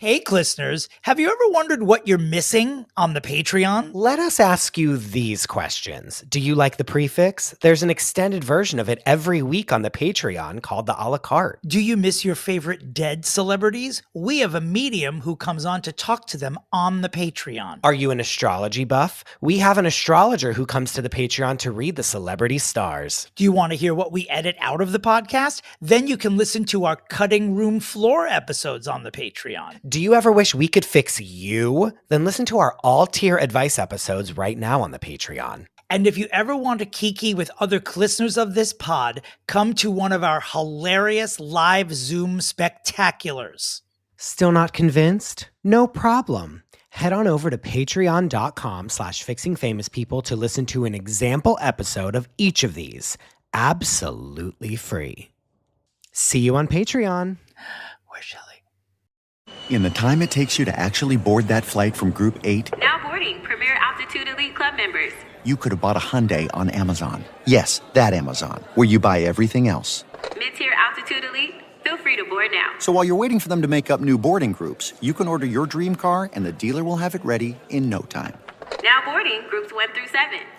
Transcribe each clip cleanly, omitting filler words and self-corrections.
Hey, listeners, have you ever wondered what you're missing on the Patreon? Let us ask you these questions. Do you like the Pre-Fixe? There's an extended version of it every week on the Patreon called the a la carte. Do you miss your favorite dead celebrities? We have a medium who comes on to talk to them on the Patreon. Are you an astrology buff? We have an astrologer who comes to the Patreon to read the celebrity stars. Do you want to hear what we edit out of the podcast? Then you can listen to our cutting room floor episodes on the Patreon. Do you ever wish we could fix you? Then listen to our all-tier advice episodes right now on the Patreon. And if you ever want to kiki with other listeners of this pod, come to one of our hilarious live Zoom spectaculars. Still not convinced? No problem. Head on over to patreon.com/fixingfamouspeople to listen to an example episode of each of these. Absolutely free. See you on Patreon. Where's Shelley? In the time it takes you to actually board that flight from Group 8, Now boarding Premier Altitude Elite Club members. you could have bought a Hyundai on Amazon. Yes, that Amazon, where you buy everything else. Mid-tier Altitude Elite, feel free to board now. So while you're waiting for them to make up new boarding groups, you can order your dream car and the dealer will have it ready in no time. Now boarding groups 1 through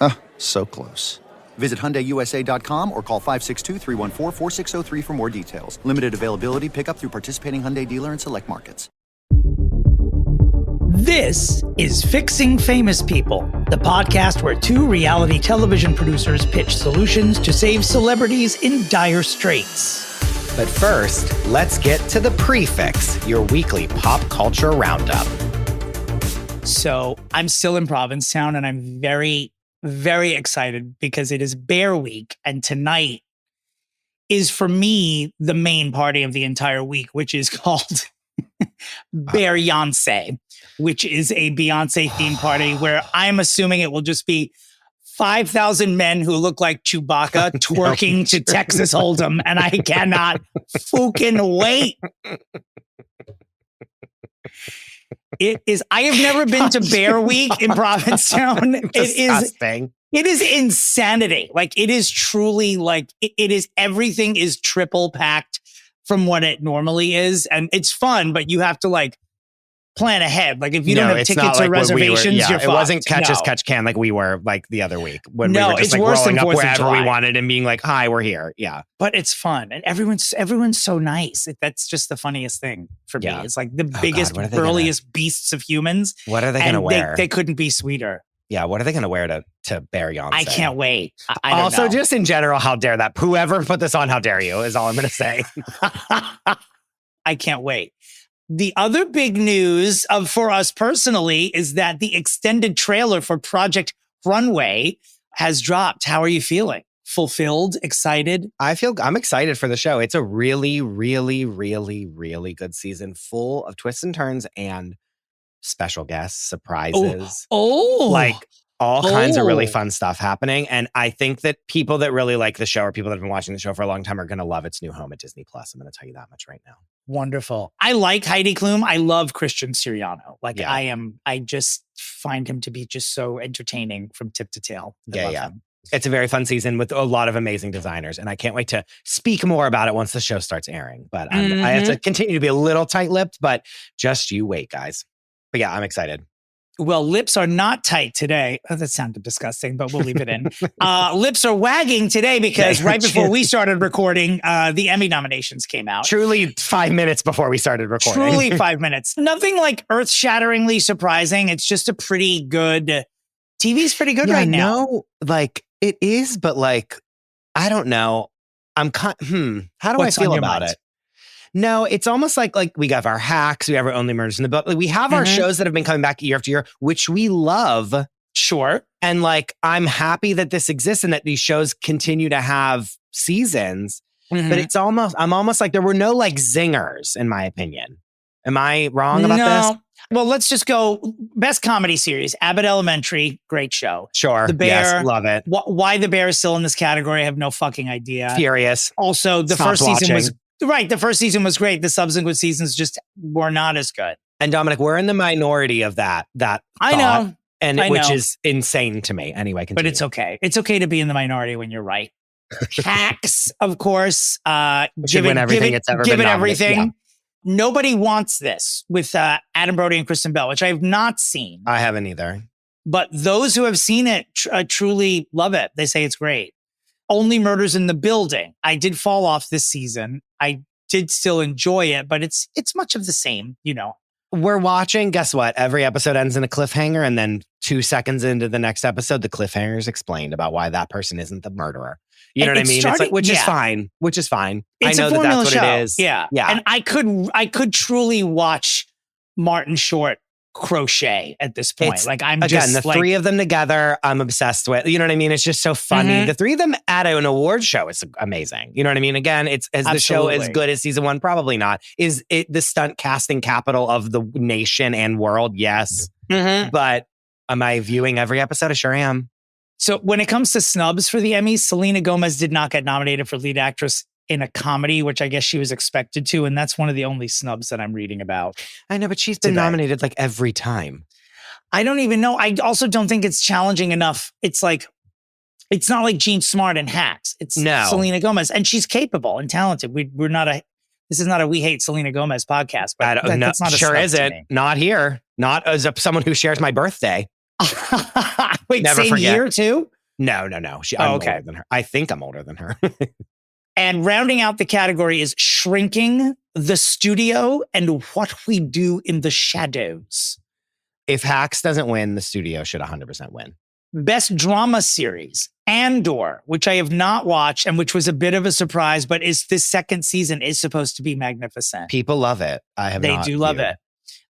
7. So close. Visit HyundaiUSA.com or call 562-314-4603 for more details. Limited availability, pickup through participating Hyundai dealer in select markets. This is Fixing Famous People, the podcast where two reality television producers pitch solutions to save celebrities in dire straits. But first, let's get to the Pre-Fixe, your weekly pop culture roundup. So I'm still in Provincetown and I'm very, very excited because it is Bear Week. And tonight is for me the main party of the entire week, which is called Bear Yonsei, which is a Beyonce themed party where I'm assuming it will just be 5,000 men who look like Chewbacca twerking to Texas Hold'em. And I cannot fucking wait. It is. I have never been to Bear Week in Provincetown. Disgusting. It is insanity. Like it is truly like it is. Everything is triple packed from what it normally is, and it's fun. But you have to like plan ahead. Like if you don't have tickets or reservations, you're fucked. It wasn't catch as catch can like we were like the other week when we were just it's like worse rolling than up 4th of wherever July. we wanted and being like, "Hi, we're here." Yeah, but it's fun, and everyone's so nice. That's just the funniest thing for me. It's like the biggest, burliest beasts of humans. What are they going to wear? They couldn't be sweeter. Yeah, what are they going to wear to Bear Yonsei? I can't wait. I don't also, know. just in general, how dare that? Whoever put this on, how dare you? Is all I'm going to say. I can't wait. The other big news for us personally is that the extended trailer for Project Runway has dropped. How are you feeling? Fulfilled? Excited? I'm excited for the show. It's a really, really, really, really good season full of twists and turns and special guests, surprises. Like all kinds of really fun stuff happening. And I think that people that really like the show or people that have been watching the show for a long time are going to love its new home at Disney Plus. I'm going to tell you that much right now. Wonderful. I like Heidi Klum. I love Christian Siriano. I just find him to be just so entertaining from tip to tail. I love him. It's a very fun season with a lot of amazing designers. And I can't wait to speak more about it once the show starts airing. But I have to continue to be a little tight-lipped, but just you wait, guys. But yeah, I'm excited. Well, lips are not tight today. Oh, that sounded disgusting, but we'll leave it in. Lips are wagging today because right before we started recording, the Emmy nominations came out. Truly 5 minutes before we started recording. Truly 5 minutes. Nothing like earth-shatteringly surprising. It's just a pretty good... TV's pretty good right now. No, like it is, but like, I don't know. How do I feel about it? No, it's almost like we have our hacks, we have our Only Murders in the Building. We have our shows that have been coming back year after year, which we love. Sure. And like, I'm happy that this exists and that these shows continue to have seasons. But I'm almost like there were no like zingers, in my opinion. Am I wrong about this? Well, let's just go best comedy series. Abbott Elementary, great show. Sure. The Bear, yes, love it. Why The Bear is still in this category, I have no fucking idea. Furious. Also, the first season was right. The first season was great. The subsequent seasons just were not as good. And Dominic, we're in the minority of that. I know, which is insane to me. Anyway, continue. But it's okay. It's okay to be in the minority when you're right. Hacks, of course. Give it everything it's ever been. Everything. Nobody Wants This with Adam Brody and Kristen Bell, which I have not seen. I haven't either. But those who have seen it truly love it. They say it's great. Only Murders in the Building. I did fall off this season. I did still enjoy it, but it's much of the same, you know. We're watching, guess what? Every episode ends in a cliffhanger, and then 2 seconds into the next episode, the cliffhanger is explained about why that person isn't the murderer. You know what I mean? It's like, which is fine. It's I know a formula that's what show. it is. Yeah. And I could truly watch Martin Short crochet at this point. It's, like I'm again, just the three of them together, I'm obsessed with. You know what I mean? It's just so funny. Mm-hmm. The three of them at an award show is amazing. You know what I mean? Again, is the show as good as season 1? Probably not. Is it the stunt casting capital of the nation and world? Yes. Mm-hmm. But am I viewing every episode? I sure am. So when it comes to snubs for the Emmys, Selena Gomez did not get nominated for lead actress in a comedy, which I guess she was expected to. And that's one of the only snubs that I'm reading about. I know, but she's been nominated like every time. I don't even know. I also don't think it's challenging enough. It's like, it's not like Jean Smart and Hacks. It's Selena Gomez, and she's capable and talented. This is not a We Hate Selena Gomez podcast, but that's not a sure isn't. Not here. Not as someone who shares my birthday. Wait, never same forget. year too? No. I'm older than her. I think I'm older than her. And rounding out the category is Shrinking, The Studio, and What We Do in the Shadows. If Hacks doesn't win, the studio should 100% win. Best Drama Series, Andor, which I have not watched and which was a bit of a surprise, but this second season is supposed to be magnificent. People love it. They do love it.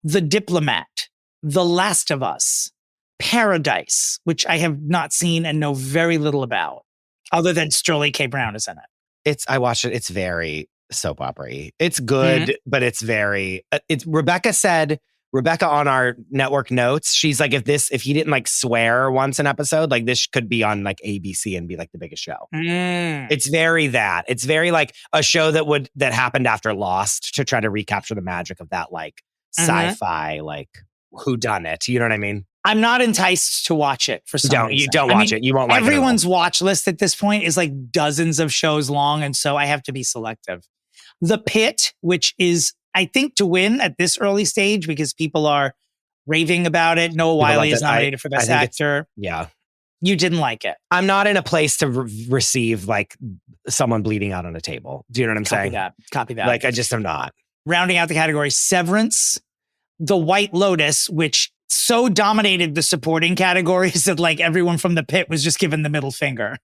The Diplomat, The Last of Us, Paradise, which I have not seen and know very little about, other than Sterling K. Brown is in it. I watched it. It's very soap opera-y. It's good, but it's very. Rebecca on our network notes, she's like, if he didn't like swear once an episode, like this could be on like ABC and be like the biggest show. It's very that. It's very like a show that happened after Lost to try to recapture the magic of that like sci-fi like whodunit. You know what I mean? I'm not enticed to watch it for some reason. You don't watch it. You won't like it. Everyone's watch list at this point is like dozens of shows long, and so I have to be selective. The Pit, which is, I think, to win at this early stage because people are raving about it. Noah Wiley is nominated for Best Actor. Yeah. You didn't like it. I'm not in a place to receive like someone bleeding out on a table. Do you know what I'm saying? Copy that. Like, I just am not. Rounding out the category, Severance, The White Lotus, which so dominated the supporting categories that like everyone from The Pit was just given the middle finger.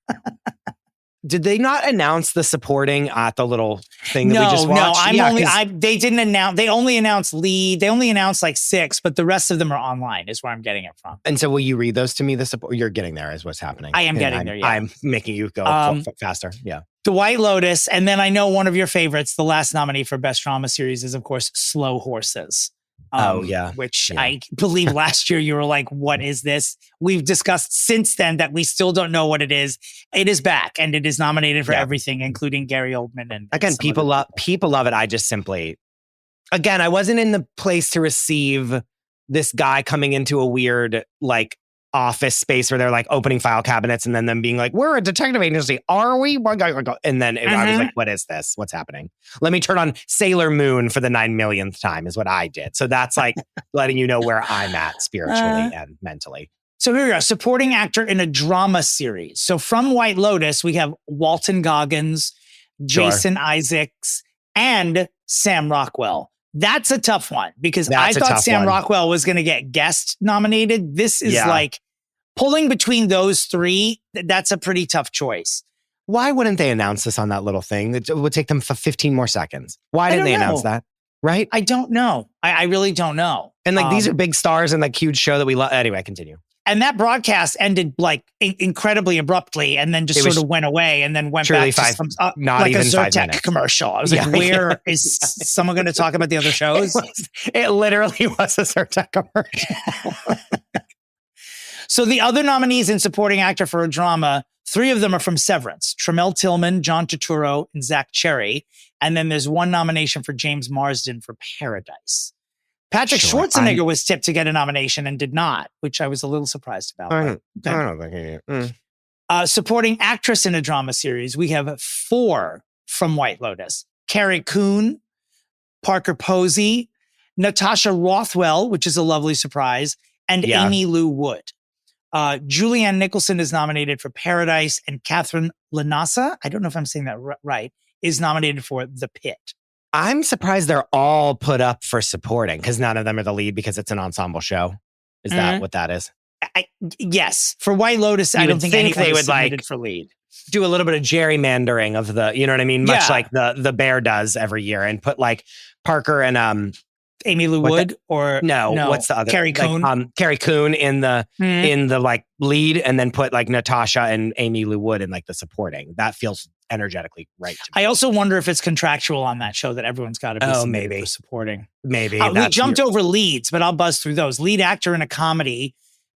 Did they not announce the supporting at the little thing that we just watched? No, they didn't announce. They only announced lead. They only announced like 6, but the rest of them are online is where I'm getting it from. And so will you read those to me? The support you're getting there is what's happening. I am getting there. Yeah. I'm making you go faster. Yeah. The White Lotus. And then I know one of your favorites, the last nominee for Best Drama Series is of course Slow Horses. Which I believe last year you were like, what is this? We've discussed since then that we still don't know what it is. It is back and it is nominated for everything, including Gary Oldman. And again, people love it. I just simply, again, I wasn't in the place to receive this guy coming into a weird like office space where they're like opening file cabinets and then them being like, we're a detective agency, are we? And then I was like, what is this? What's happening? Let me turn on Sailor Moon for the 9 millionth time is what I did. So that's like letting you know where I'm at spiritually and mentally. So here we are, supporting actor in a drama series. So from White Lotus, we have Walton Goggins, Jason Isaacs, and Sam Rockwell. That's a tough one because I thought Sam Rockwell was going to get guest nominated. This is like pulling between those three. That's a pretty tough choice. Why wouldn't they announce this on that little thing? It would take them for 15 more seconds. Why didn't they announce that? Right? I don't know. I really don't know. And like these are big stars and like huge show that we love. Anyway, continue. And that broadcast ended like incredibly abruptly and then just sort of went away and then went back to some, like a Zyrtec commercial. I was like, where is someone going to talk about the other shows? It literally was a Zyrtec commercial. So the other nominees in supporting actor for a drama, 3 of them are from Severance. Tramell Tillman, John Turturro, and Zach Cherry. And then there's 1 nomination for James Marsden for Paradise. Patrick Schwarzenegger was tipped to get a nomination and did not, which I was a little surprised about. I don't think he supporting actress in a drama series, we have 4 from White Lotus. Carrie Coon, Parker Posey, Natasha Rothwell, which is a lovely surprise, and Amy Lou Wood. Julianne Nicholson is nominated for Paradise, and Catherine Lanasa, I don't know if I'm saying that right, is nominated for The Pit. I'm surprised they're all put up for supporting because none of them are the lead because it's an ensemble show. Is that what that is? Yes. For White Lotus, I don't think they would like for lead. Do a little bit of gerrymandering of the, you know what I mean? Much like the Bear does every year, and put like Parker and Amy Lou Wood no, what's the other? Carrie Coon. Like, Carrie Coon in the like lead, and then put like Natasha and Amy Lou Wood in like the supporting. That feels energetically right to me. I also wonder if it's contractual on that show that everyone's got to be maybe for supporting. Maybe. We jumped over leads, but I'll buzz through those. Lead actor in a comedy: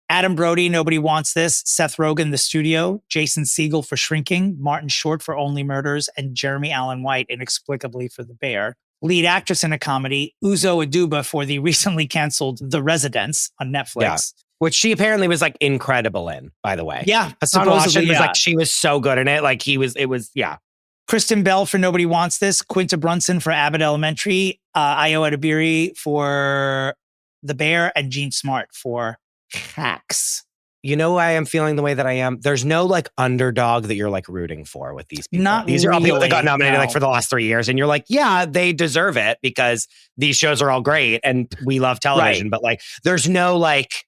Adam Brody, Nobody Wants This; Seth Rogen, The Studio; Jason Segel for Shrinking; Martin Short for Only Murders; and Jeremy Allen White inexplicably for The Bear. Lead actress in a comedy: Uzo Aduba for the recently canceled The Residence on Netflix. Which she apparently was like incredible in, by the way. Yeah. Hassan Roshan was like, she was so good in it. Like it was. Kristen Bell for Nobody Wants This; Quinta Brunson for Abbott Elementary; Ayo Edebiri for The Bear; and Jean Smart for Hacks. You know why I'm feeling the way that I am? There's no like underdog that you're like rooting for with these people. These are all people that got nominated like for the last 3 years. And you're like, yeah, they deserve it because these shows are all great and we love television. Right. But like, there's no like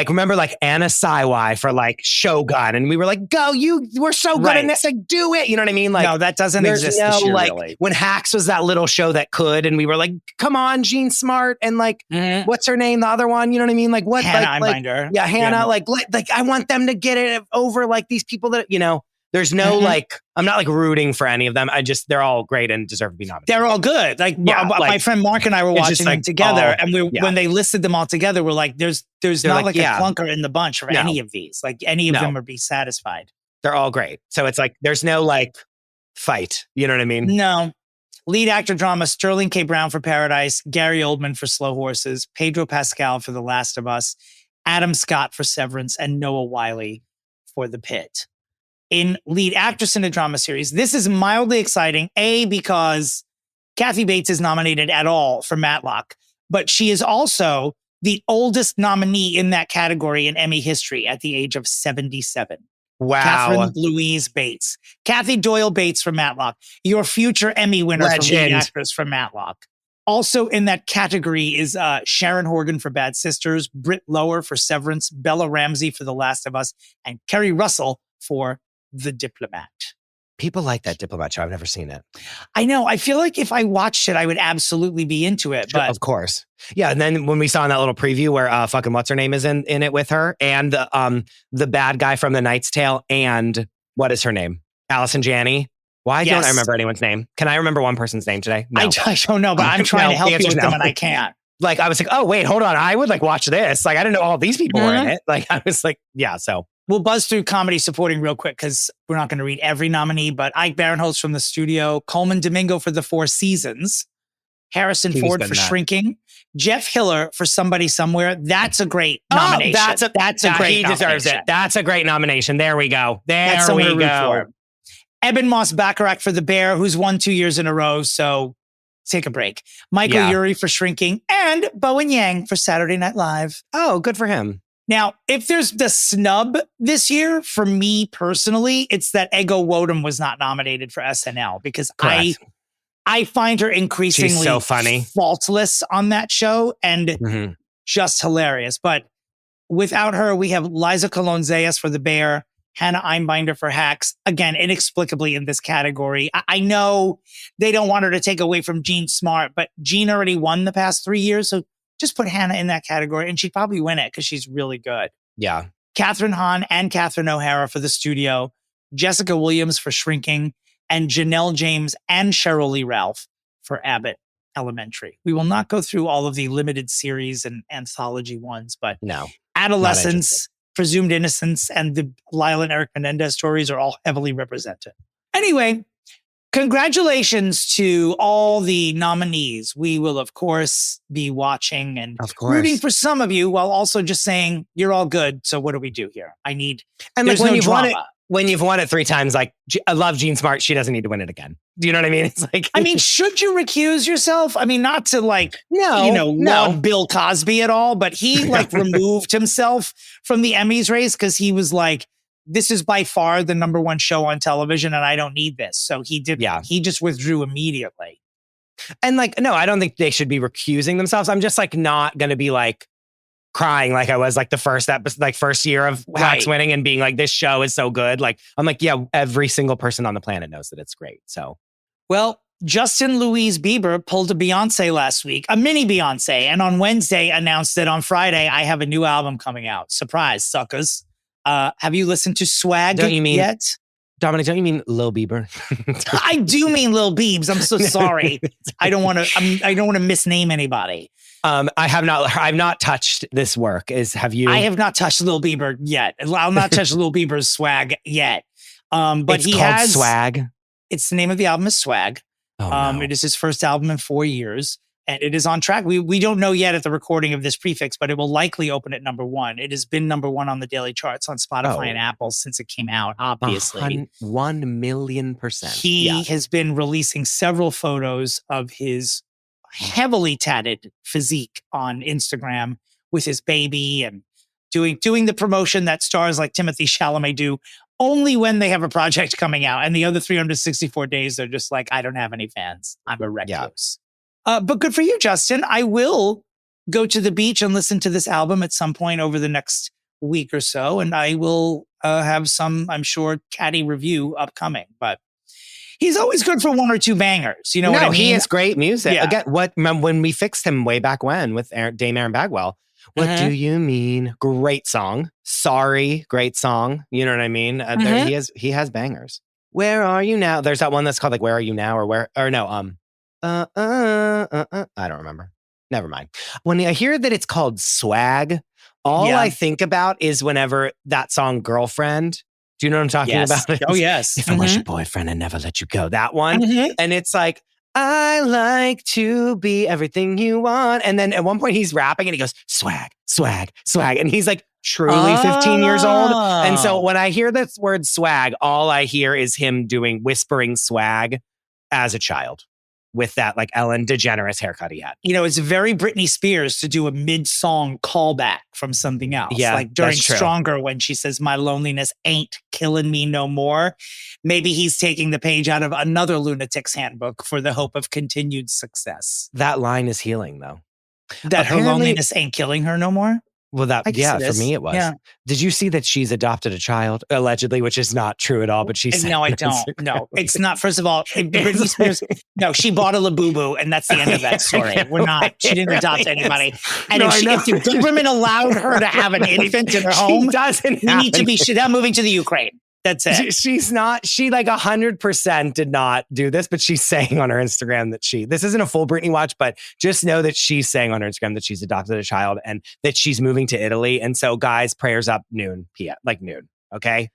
remember like Anna Saiwai for like Shogun, and we were like, go, we're so good in this, like do it. You know what I mean? Like, no, that doesn't exist this year, like really. When Hacks was that little show that could, and we were like, come on, Jean Smart, and like what's her name, the other one, you know what I mean? Like what? Hannah Einbinder. Yeah, Hannah. Yeah. Like I want them to get it over like these people that, you know. There's no like, I'm not like rooting for any of them. They're all great and deserve to be nominated. They're all good. Like, my friend Mark and I were watching them together, and when they listed them all together, we're like, there's not like a clunker in the bunch for any of these. Like any of them would be satisfied. They're all great. So it's like, there's no like fight. You know what I mean? No. Lead actor drama: Sterling K. Brown for Paradise; Gary Oldman for Slow Horses; Pedro Pascal for The Last of Us; Adam Scott for Severance; and Noah Wyle for The Pit. In lead actress in a drama series, this is mildly exciting, because Kathy Bates is nominated at all for Matlock, but she is also the oldest nominee in that category in Emmy history at the age of 77. Wow. Catherine Louise Bates. Kathy Doyle Bates for Matlock, your future Emmy winner for lead actress for Matlock. Also in that category is Sharon Horgan for Bad Sisters, Britt Lower for Severance, Bella Ramsey for The Last of Us, and Kerry Russell for The Diplomat. People like that Diplomat show. I've never seen it. I know. I feel like if I watched it, I would absolutely be into it. Sure, but of course. Yeah. And then when we saw in that little preview where fucking what's her name is in it with her, and the bad guy from The Knight's Tale, and what is her name? Allison Janney. Why don't I remember anyone's name? Can I remember one person's name today? No. I don't know, but I'm trying to help you with them and I can't. Like, I was like, oh, wait, hold on. I would like watch this. Like, I didn't know all these people were in it. Like, I was like, yeah, so. We'll buzz through comedy supporting real quick because we're not going to read every nominee, but Ike Barinholtz from The Studio, Coleman Domingo for The Four Seasons, Harrison Ford for Shrinking, Jeff Hiller for Somebody Somewhere. That's a great nomination. That's a great He deserves it. That's a great nomination. There we go. There we go. Eben Moss Bacharach for The Bear, who's won 2 years in a row, so take a break. Michael Urie for Shrinking, and Bowen Yang for Saturday Night Live. Oh, good for him. Now, if there's the snub this year, for me personally, it's that Ego Wodum was not nominated for SNL because I find her increasingly so funny, faultless on that show and just hilarious. But without her, we have Liza Colon-Zayas for The Bear, Hannah Einbinder for Hacks, again, inexplicably in this category. I know they don't want her to take away from Jean Smart, but Jean already won the past 3 years, so just put Hannah in that category and she'd probably win it because she's really good. Yeah. Catherine Hahn and Catherine O'Hara for The Studio, Jessica Williams for Shrinking, and Janelle James and Cheryl Lee Ralph for Abbott Elementary. We will not go through all of the limited series and anthology ones, but Adolescence, Presumed Innocence, and the Lyle and Eric Menendez stories are all heavily represented. Anyway, congratulations to all the nominees. We will, of course, be watching and rooting for some of you while also just saying, you're all good. So what do we do here? And like, there's no drama. when you've won it 3 times, like, I love Jean Smart. She doesn't need to win it again. Do you know what I mean? It's like, I mean, should you recuse yourself? I mean, not to like, no. love Bill Cosby at all, but he like removed himself from the Emmys race because he was like, this is by far the number one show on television and I don't need this. So he did. Yeah. He just withdrew immediately. And like, no, I don't think they should be recusing themselves. I'm just like not going to be like crying like I was like the first episode, like first year of Hacks winning and being like, this show is so good. Like, I'm like, yeah, every single person on the planet knows that it's great. So, well, Justin Louise Bieber pulled a Beyonce last week, a mini Beyonce, and on Wednesday announced that on Friday I have a new album coming out. Surprise, suckers. Have you listened to Swag yet? Dominic, don't you mean Lil Bieber? I do mean Lil Biebs. I'm so sorry. I don't want to misname anybody. I've not touched this work. Have you? I have not touched Lil Bieber yet. I'll not touch Lil Bieber's Swag yet. But he has Swag. It's the name of the album is Swag. Oh, no. It is his first album in 4 years. And it is on track. We don't know yet at the recording of this Pre-Fixe, but it will likely open at number 1. It has been number 1 on the daily charts on Spotify and Apple since it came out, obviously. 1,000,000%. He has been releasing several photos of his heavily tatted physique on Instagram with his baby and doing the promotion that stars like Timothée Chalamet do only when they have a project coming out. And the other 364 days, they're just like, I don't have any fans. I'm a recluse. But good for you, Justin. I will go to the beach and listen to this album at some point over the next week or so. And I will have some, I'm sure, catty review upcoming. But he's always good for 1 or 2 bangers. You know what I mean? He has great music. Yeah. Again, when we fixed him way back when with Dame Aaron Bagwell, what do you mean? Great song. Sorry, great song. You know what I mean? He has bangers. Where Are You Now? There's that one that's called like Where Are You Now I don't remember. Never mind. When I hear that it's called Swag, all I think about is whenever that song Girlfriend. Do you know what I'm talking about? Oh, yes. If I was your boyfriend and never let you go. That one. And it's like, I like to be everything you want. And then at one point he's rapping and he goes, swag, swag, swag. And he's like truly 15 years old. And so when I hear this word swag, all I hear is him whispering swag as a child. With that like Ellen DeGeneres haircut he had. You know, it's very Britney Spears to do a mid-song callback from something else. Yeah, like during Stronger when she says, my loneliness ain't killing me no more. Maybe he's taking the page out of another lunatic's handbook for the hope of continued success. That line is healing though. That her loneliness ain't killing her no more? Well, for me it was. Yeah. Did you see that she's adopted a child, allegedly, which is not true at all, but she said... No, I don't. No, it's not. First of all, Britney Spears, no, she bought a Labubu and that's the end of that story. She didn't adopt anybody. And if the government allowed her to have an infant in her home, she's not moving to the Ukraine. That's it. She like 100% did not do this, but she's saying on her Instagram that this isn't a full Britney watch, but just know that she's saying on her Instagram that she's adopted a child and that she's moving to Italy. And so guys, prayers up noon PM, like noon. Okay.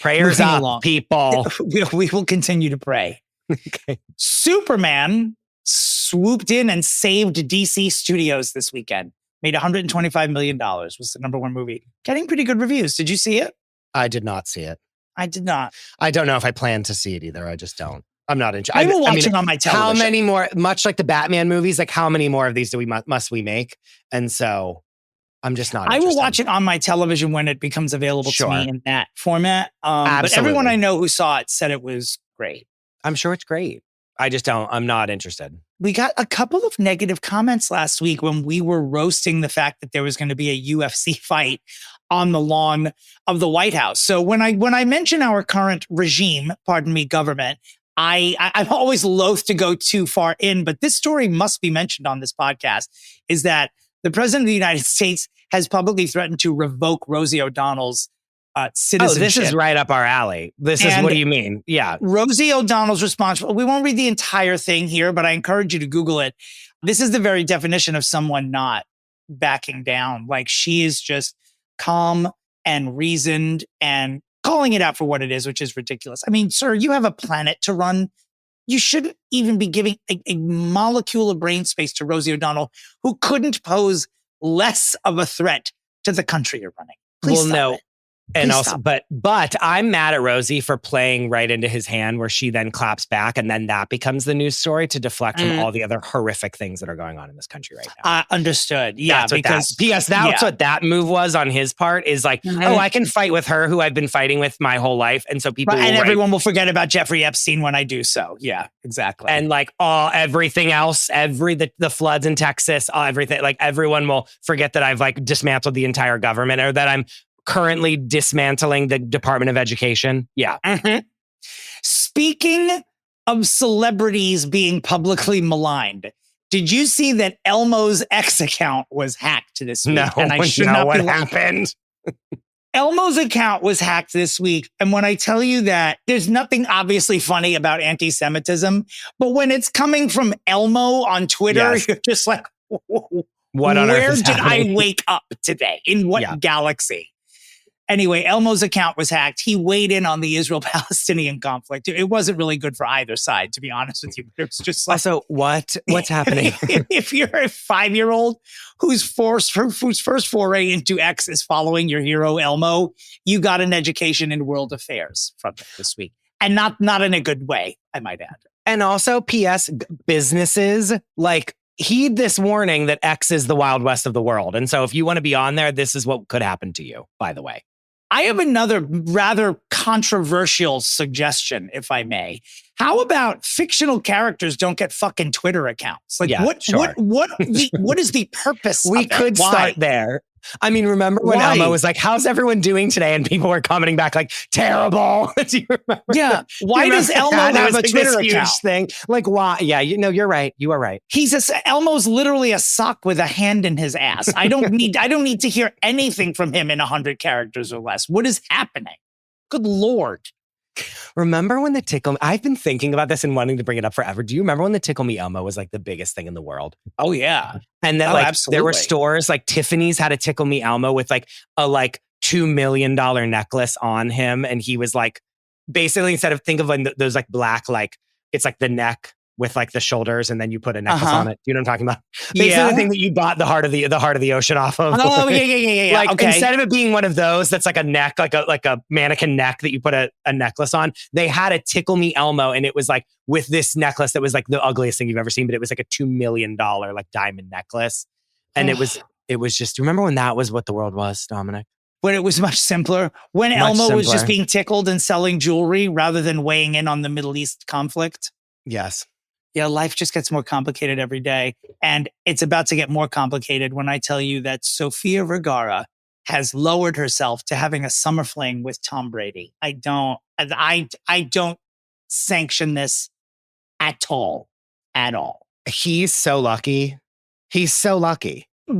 Prayers up, people. We will continue to pray. Okay. Superman swooped in and saved DC Studios this weekend. Made $125 million, was the number 1 movie. Getting pretty good reviews. Did you see it? I did not see it. I did not. I don't know if I plan to see it either. I just don't. I'm not interested. I will watch it on my television. How many more, much like the Batman movies, like how many more of these must we make? And so I'm just not interested. I will watch it on my television when it becomes available to me in that format. But everyone I know who saw it said it was great. I'm sure it's great. I'm not interested. We got a couple of negative comments last week when we were roasting the fact that there was going to be a UFC fight on the lawn of the White House. So when I mention our current regime, government, I'm always loath to go too far in, but this story must be mentioned on this podcast, is that the president of the United States has publicly threatened to revoke Rosie O'Donnell's citizenship. Oh, this is right up our alley. What do you mean? Yeah. Rosie O'Donnell's response. We won't read the entire thing here, but I encourage you to Google it. This is the very definition of someone not backing down. Like she is just calm and reasoned and calling it out for what it is, which is ridiculous. I mean, sir, you have a planet to run. You shouldn't even be giving a molecule of brain space to Rosie O'Donnell, who couldn't pose less of a threat to the country you're running. Please stop it. And also, but I'm mad at Rosie for playing right into his hand where she then claps back. And then that becomes the news story to deflect from all the other horrific things that are going on in this country right now. Understood. Yeah. That's what that move was on his part is like, oh, I can fight with her who I've been fighting with my whole life. And so people everyone will forget about Jeffrey Epstein when I do so. Yeah, exactly. And like everything else, the floods in Texas, everything, like everyone will forget that I've like dismantled the entire government or that I'm currently dismantling the Department of Education. Yeah. Mm-hmm. Speaking of celebrities being publicly maligned, did you see that Elmo's X account was hacked this week? No, and I should know not what happened. Elmo's account was hacked this week. And when I tell you that, there's nothing obviously funny about anti-Semitism, but when it's coming from Elmo on Twitter, you're just like, what on where earth is did happening? I wake up today? In what galaxy? Anyway, Elmo's account was hacked. He weighed in on the Israel-Palestinian conflict. It wasn't really good for either side, to be honest with you. It was just like, also, what's happening? If you're a 5-year-old whose first foray into X is following your hero Elmo, you got an education in world affairs from it this week, and not in a good way, I might add. And also, P.S. businesses like. Heed this warning that X is the Wild West of the world. And so if you want to be on there, this is what could happen to you, by the way. I have another rather controversial suggestion, if I may. How about fictional characters don't get fucking Twitter accounts? Like, what is the purpose We of it? could start there. I mean, remember when Elmo was like, how's everyone doing today? And people were commenting back like, terrible. Do you remember? Yeah. Why does Elmo have a Twitter account? Thing? Like, why? Yeah, you're right. You are right. Elmo's literally a sock with a hand in his ass. I don't need to hear anything from him in 100 characters or less. What is happening? Good Lord. Remember when I've been thinking about this and wanting to bring it up forever. Do you remember when the Tickle Me Elmo was like the biggest thing in the world? Oh, yeah. And then there were stores like Tiffany's had a Tickle Me Elmo with like a $2 million necklace on him. And he was like, basically think of like those like black, like it's like the neck with like the shoulders and then you put a necklace on it. You know what I'm talking about? Basically the thing that you bought the heart of the ocean off of. Oh, yeah. Like okay. Instead of it being one of those that's like a neck, like a mannequin neck that you put a necklace on, they had a Tickle Me Elmo and it was like with this necklace that was like the ugliest thing you've ever seen, but it was like a $2 million like diamond necklace. And it was just, remember when that was what the world was, Dominic? When it was much simpler, when Elmo was just being tickled and selling jewelry rather than weighing in on the Middle East conflict. Yes. Yeah, life just gets more complicated every day. And it's about to get more complicated when I tell you that Sofia Vergara has lowered herself to having a summer fling with Tom Brady. I don't sanction this at all. He's so lucky.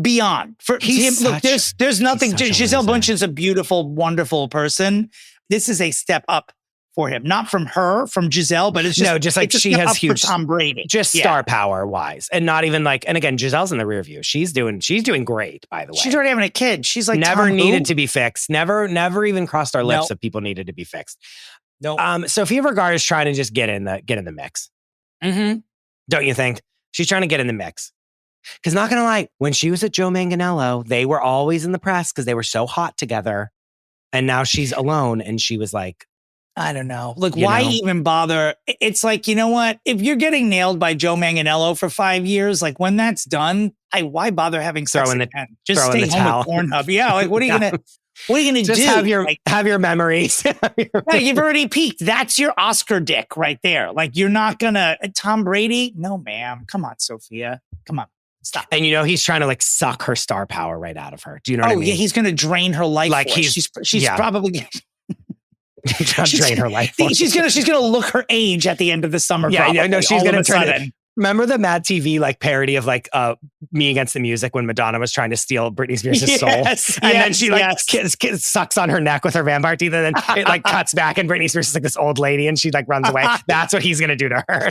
Beyond. For him, look, there's nothing. Gisele Bündchen's a beautiful, wonderful person. This is a step up for him, not from her, from Gisele, but it's just like she has huge Tom Brady, just star power wise, and not even like. And again, Gisele's in the rear view. She's doing great, by the way. She's already having a kid. She's like never needed to be fixed. Never even crossed our lips if people needed to be fixed. No. Sofia Vergara is trying to just get in the mix. Mm-hmm. Don't you think? She's trying to get in the mix. Because not gonna lie, when she was at Joe Manganiello, they were always in the press because they were so hot together. And now she's alone, and she was like, I don't know. Look, why even bother? It's like, you know what? If you're getting nailed by Joe Manganiello for 5 years, like when that's done, why bother having sex again? Just stay home with Pornhub. Yeah, like what are you gonna do? Just have your memories. Yeah, you've already peaked. That's your Oscar dick right there. Like you're not gonna Tom Brady? No, ma'am. Come on, Sophia. Come on. Stop. And he's trying to like suck her star power right out of her. Do you know what I mean? Yeah, he's gonna drain her life. Like she's probably drain her life. She's gonna look her age at the end of the summer. Yeah, no, she's gonna turn it. Remember the Mad TV like parody of like Me Against the Music when Madonna was trying to steal Britney Spears' soul, and then she like sucks on her neck with her vampire teeth, and then it like cuts back, and Britney Spears is like this old lady, and she like runs away. That's what he's gonna do to her.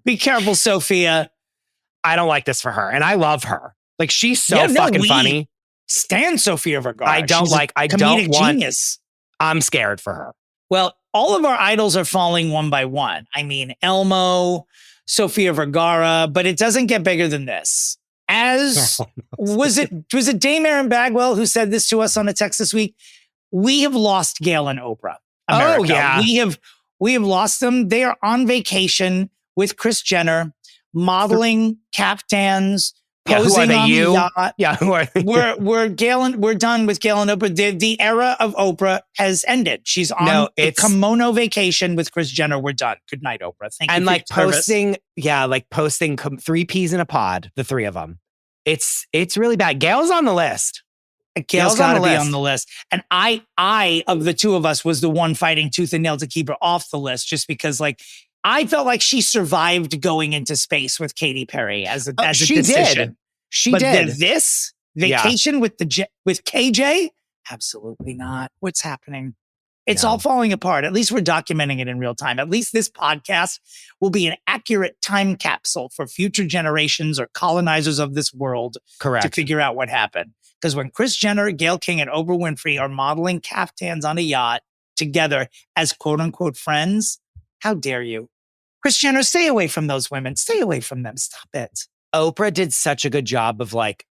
Be careful, Sophia. I don't like this for her, and I love her. Like she's so fucking funny. Stan Sofia Vergara. I don't want genius. I'm scared for her. Well, all of our idols are falling one by one. I mean, Elmo, Sofia Vergara, but it doesn't get bigger than this. As was it Dame Erin Bagwell who said this to us on a text this week? We have lost Gail and Oprah. America. Oh yeah, we have lost them. They are on vacation with Kris Jenner, modeling caftans, posing on the yacht. Yeah, who are they? We're done with Gail and Oprah. The era of Oprah has ended. She's on a kimono vacation with Kris Jenner. We're done. Good night, Oprah. Thank you. And for like your service. posting 3 peas in a pod, the 3 of them. It's really bad. Gail's on the list. Gail's got to be on the list. And I, of the two of us, was the one fighting tooth and nail to keep her off the list, just because, like, I felt like she survived going into space with Katy Perry as a decision. She but did. This vacation with KJ? Absolutely not. What's happening? It's all falling apart. At least we're documenting it in real time. At least this podcast will be an accurate time capsule for future generations or colonizers of this world to figure out what happened. Because when Kris Jenner, Gayle King, and Oprah Winfrey are modeling caftans on a yacht together as quote unquote friends, how dare you? Kris Jenner, stay away from those women. Stay away from them. Stop it. Oprah did such a good job of like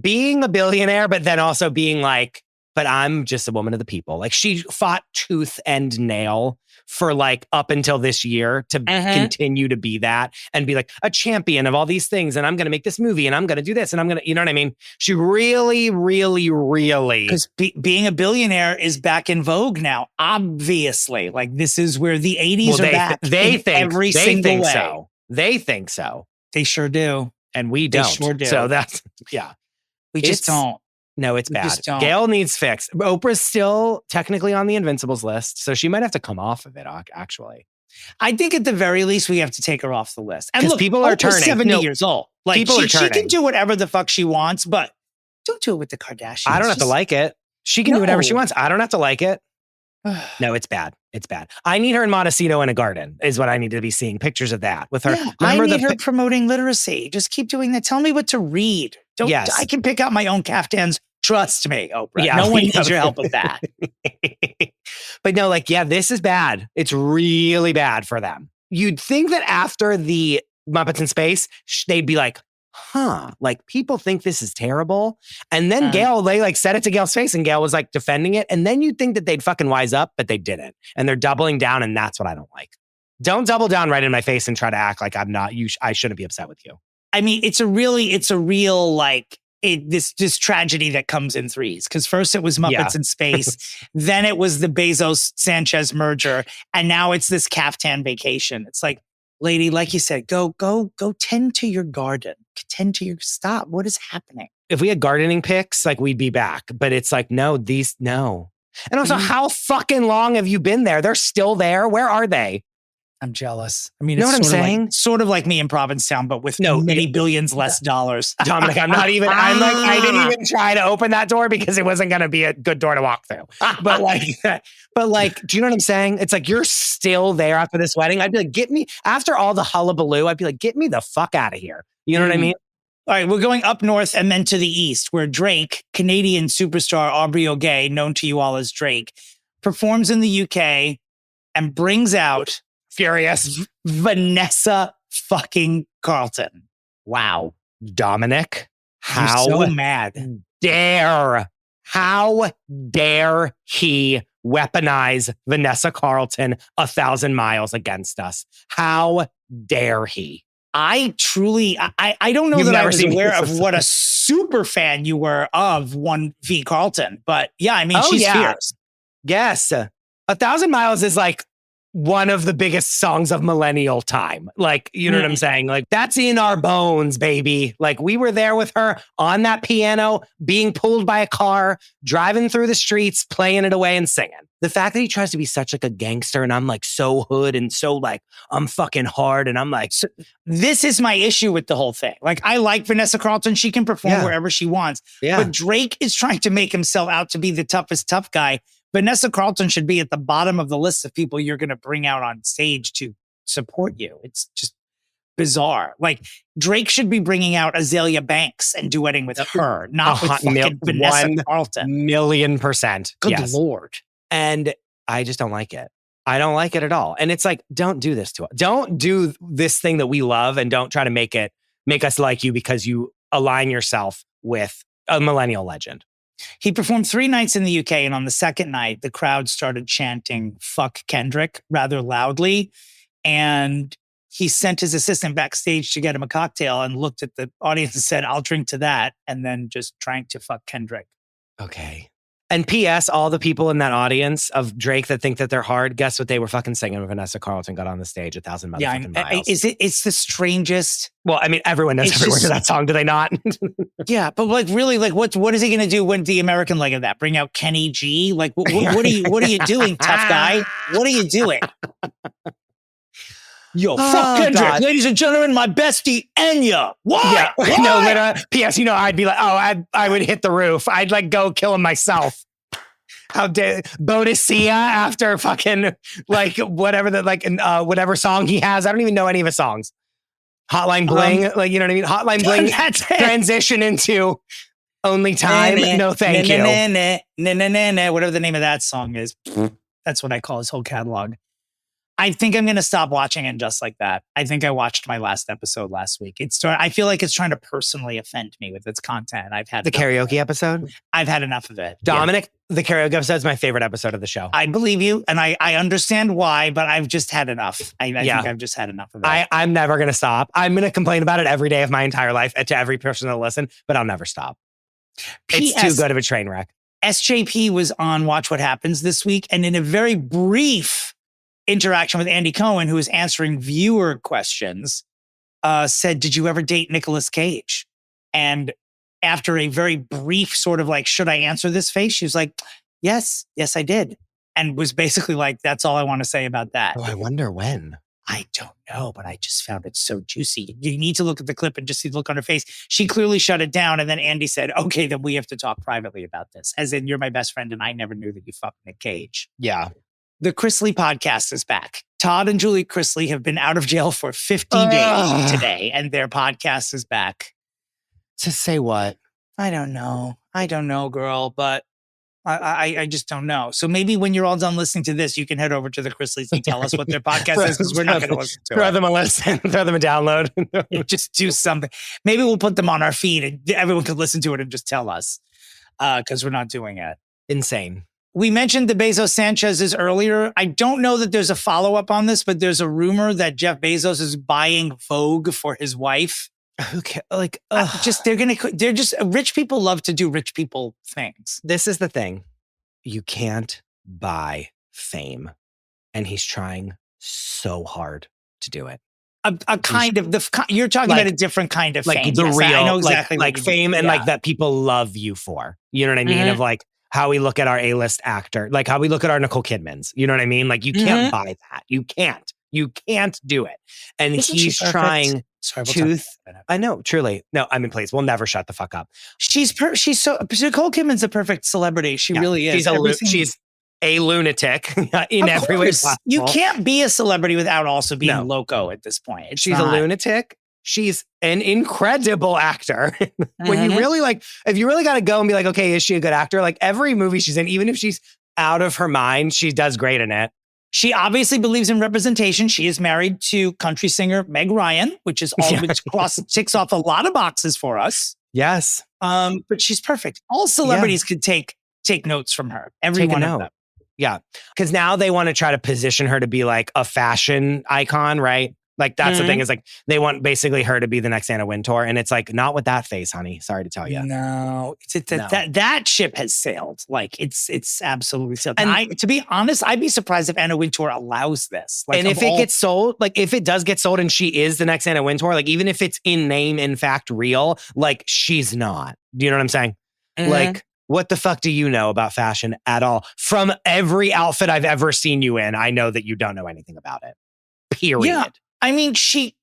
being a billionaire, but then also being like, but I'm just a woman of the people. Like she fought tooth and nail for like up until this year to continue to be that and be like a champion of all these things. And I'm going to make this movie and I'm going to do this and I'm going to, you know what I mean? She really, really, really. Because being a billionaire is back in vogue now. Obviously, like this is where the 80s are back. They think every single way. So. They think so. They sure do. And we don't. They sure do. So that's, yeah. We just don't. No, it's bad. Gail needs fixed. Oprah's still technically on the Invincibles list, so she might have to come off of it, actually. I think at the very least, we have to take her off the list. And look, people are Oprah's 70 years old. Like, people are turning. She can do whatever the fuck she wants, but don't do it with the Kardashians. I don't have to like it. She can do whatever she wants. I don't have to like it. No, it's bad. It's bad. I need her in Montecito in a garden is what I need to be seeing pictures of that with her. Yeah, I need her promoting literacy. Just keep doing that. Tell me what to read. I can pick out my own caftans. Trust me, Oprah. Yeah, no one needs your help with that. But no, like, yeah, this is bad. It's really bad for them. You'd think that after the Muppets in Space, they'd be like, like people think this is terrible. And then Gail, they like said it to Gail's face and Gail was like defending it. And then you'd think that they'd fucking wise up, but they didn't. And they're doubling down. And that's what I don't like. Don't double down right in my face and try to act like I'm not, I shouldn't be upset with you. I mean, it's a real like, this tragedy that comes in threes. Because first it was Muppets in Space, then it was the Bezos-Sanchez merger, and now it's this caftan vacation. It's like, lady, like you said, go tend to your garden. Stop. What is happening? If we had gardening pics, like we'd be back. But it's like, no. And also, how fucking long have you been there? They're still there. Where are they? I'm jealous. I mean, you know what I'm saying? Sort of like me in Provincetown, but with many billions less dollars. Dominic, I didn't even try to open that door because it wasn't going to be a good door to walk through. But like, do you know what I'm saying? It's like, you're still there after this wedding. I'd be like, after all the hullabaloo, I'd be like, get me the fuck out of here. You know what I mean? All right, we're going up north and then to the east, where Drake, Canadian superstar Aubrey O'Gay, known to you all as Drake, performs in the UK and brings out Furious Vanessa fucking Carlton. Wow. Dominic, how so mad how dare he weaponize Vanessa Carlton 1,000 miles against us? How dare he? I truly, I don't know that I was aware of what a super fan you were of 1V Carlton, but yeah, I mean, she's fierce. Yes. 1,000 miles is like one of the biggest songs of millennial time. Like, you know what I'm saying? Like, that's in our bones, baby. Like, we were there with her on that piano, being pulled by a car, driving through the streets, playing it away and singing. The fact that he tries to be such like a gangster and I'm like so hood and so like, I'm fucking hard. And I'm like, this is my issue with the whole thing. Like, I like Vanessa Carlton. She can perform wherever she wants. Yeah. But Drake is trying to make himself out to be the toughest tough guy. Vanessa Carlton should be at the bottom of the list of people you're going to bring out on stage to support you. It's just bizarre. Like, Drake should be bringing out Azalea Banks and duetting with her, not with fucking Vanessa Carlton. 1,000,000%. Good Lord. And I just don't like it. I don't like it at all. And it's like, don't do this to us. Don't do this thing that we love and don't try to make us like you because you align yourself with a millennial legend. He performed 3 nights in the UK, and on the second night, the crowd started chanting "fuck Kendrick" rather loudly. And he sent his assistant backstage to get him a cocktail and looked at the audience and said, "I'll drink to that," and then just drank to "fuck Kendrick." Okay. And P.S., all the people in that audience of Drake that think that they're hard, guess what they were fucking singing when Vanessa Carlton got on the stage 1,000 motherfucking miles. It's the strangest. Well, I mean, everyone knows every word of that song, do they not? Yeah, but like really, like what is he going to do when the American leg of that? Bring out Kenny G? Like what are you doing, tough guy? What are you doing? Yo, fuck Kendrick. God. Ladies and gentlemen, my bestie, Amye. Why? Yeah. Why? No, literally. P.S., I'd be like, I would hit the roof. I'd like go kill him myself. How dare Bodicea after fucking like whatever whatever song he has. I don't even know any of his songs. Hotline Bling, like, you know what I mean? Hotline Bling transition into Only Time. No, thank you. Whatever the name of that song is. That's what I call his whole catalog. I think I'm going to stop watching it just like that. I think I watched my last episode last week. I feel like it's trying to personally offend me with its content. I've had the karaoke episode. I've had enough of it. Dominic, the karaoke episode is my favorite episode of the show. I believe you, and I understand why, but I've just had enough. I think I've just had enough of it. I'm never going to stop. I'm going to complain about it every day of my entire life to every person that'll listen, but I'll never stop. It's too good of a train wreck. SJP was on Watch What Happens this week, and in a very brief interaction with Andy Cohen, who was answering viewer questions, said, "Did you ever date Nicolas Cage?" And after a very brief sort of like, "Should I answer this?" face, she was like, yes, I did. And was basically like, that's all I want to say about that. Oh, I wonder when. I don't know, but I just found it so juicy. You need to look at the clip and just see the look on her face. She clearly shut it down. And then Andy said, "Okay, then we have to talk privately about this. As in, you're my best friend and I never knew that you fucked Nick Cage." Yeah. The Chrisley podcast is back. Todd and Julie Chrisley have been out of jail for 50 days today, and their podcast is back. To say what? I don't know, girl, but I just don't know. So maybe when you're all done listening to this, you can head over to the Chrisleys and tell us what their podcast is, because we're not going to listen to it. Throw them a listen, throw them a download. Just do something. Maybe we'll put them on our feed and everyone can listen to it and just tell us, because we're not doing it. Insane. We mentioned the Bezos Sanchez's earlier. I don't know that there's a follow-up on this, but there's a rumor that Jeff Bezos is buying Vogue for his wife. Okay, like, they're just rich people love to do rich people things. This is the thing. You can't buy fame. And he's trying so hard to do it. You're talking about a different kind of like fame. The yes, real, I know exactly like fame and like that people love you for. You know what I mean? Mm-hmm. Of like how we look at our A-list actor, like how we look at our Nicole Kidmans. You know what I mean? Like you can't buy that. You can't do it. And he's trying to. I know, truly. No, I mean, please, we'll never shut the fuck up. Nicole Kidman's a perfect celebrity. She really is. She's a lunatic in every way possible. You can't be a celebrity without also being loco at this point. She's a lunatic. She's an incredible actor. When you really if you really got to go and be like, okay, is she a good actor? Like every movie she's in, even if she's out of her mind, she does great in it. She obviously believes in representation. She is married to country singer Meg Ryan, which ticks off a lot of boxes for us. Yes. But she's perfect. All celebrities could take notes from her. Every one of them. Yeah. Because now they want to try to position her to be like a fashion icon, right? Like that's the thing is like they want basically her to be the next Anna Wintour. And it's like, not with that face, honey. Sorry to tell you. No. That ship has sailed. Like it's absolutely sailed. And to be honest, I'd be surprised if Anna Wintour allows this. Like, and if it gets sold, like if it does get sold and she is the next Anna Wintour, like even if it's in name, in fact, real, like she's not. Do you know what I'm saying? Like, what the fuck do you know about fashion at all? From every outfit I've ever seen you in, I know that you don't know anything about it. Period. Yeah. I mean, she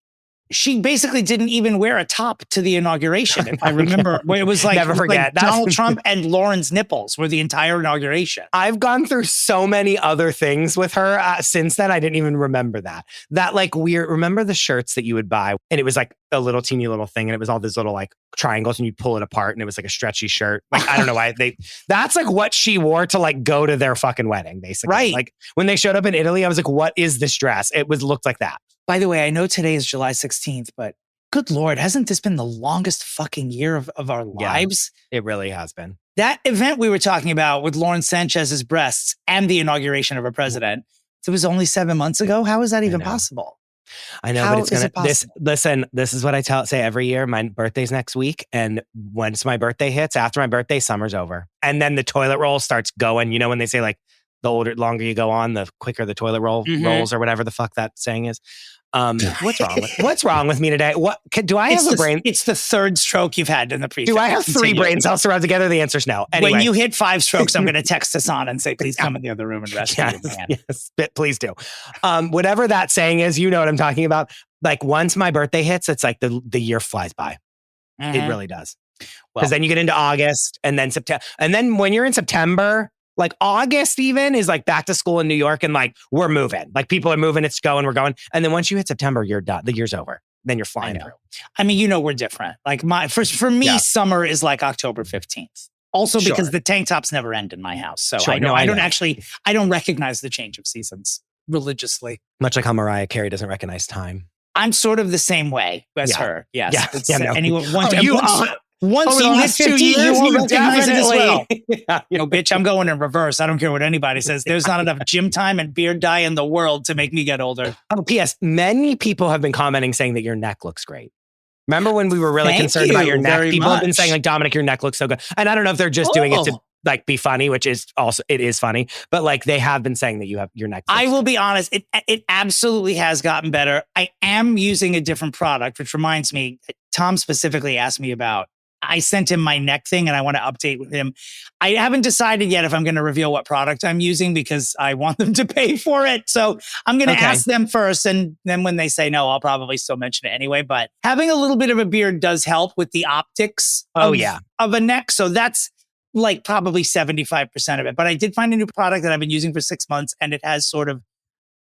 basically didn't even wear a top to the inauguration. If I remember, where it was like, never forget. Like Donald Trump and Lauren's nipples were the entire inauguration. I've gone through so many other things with her since then. I didn't even remember that. That like weird, remember the shirts that you would buy and it was like a little teeny little thing and it was all these little like triangles and you pull it apart and it was like a stretchy shirt. Like, I don't know why that's like what she wore to like go to their fucking wedding, basically. Right. Like when they showed up in Italy, I was like, what is this dress? Looked like that. By the way, I know today is July 16th, but good Lord, hasn't this been the longest fucking year of our lives? It really has been. That event we were talking about with Lauren Sanchez's breasts and the inauguration of a president, it was only 7 months ago. How is that even possible? I know, but it's listen, this is what I say every year. My birthday's next week. And once my birthday hits, after my birthday, summer's over. And then the toilet roll starts going. You know, when they say like the longer you go on, the quicker the toilet roll rolls or whatever the fuck that saying is. What's wrong with me today? Do I have a brain? It's the third stroke you've had in the Pre-Fixe. Do I have 3 brain cells surrounded together? The answer's no. Anyway. When you hit 5 strokes, I'm going to text Hassan and say, please come in the other room and rescue me, man. Yes, please do. Whatever that saying is, you know what I'm talking about. Like once my birthday hits, it's like the year flies by. It really does. Because then you get into August and then September. And then when you're in September, like August even is like back to school in New York and like we're moving. Like people are moving, it's going, we're going. And then once you hit September, you're done. The year's over. Then you're flying through. I mean, you know, we're different. Like for me, summer is like October 15th. Also because the tank tops never end in my house. So I don't recognize the change of seasons religiously. Much like how Mariah Carey doesn't recognize time. I'm sort of the same way as her. Yes. Anyone once you hit 50 years, you won't recognize it as well. Bitch, I'm going in reverse. I don't care what anybody says. There's not enough gym time and beard dye in the world to make me get older. Oh, P.S. Many people have been commenting saying that your neck looks great. Remember when we were really concerned about your neck? People have been saying like, Dominic, your neck looks so good. And I don't know if they're just doing it to like be funny, which is also, it is funny. But like they have been saying that you have your neck. I will be honest. It absolutely has gotten better. I am using a different product, which reminds me, Tom specifically asked me about. I sent him my neck thing and I want to update with him. I haven't decided yet if I'm going to reveal what product I'm using because I want them to pay for it. So I'm going to ask them first. And then when they say no, I'll probably still mention it anyway. But having a little bit of a beard does help with the optics of a neck. So that's like probably 75% of it. But I did find a new product that I've been using for 6 months and it has sort of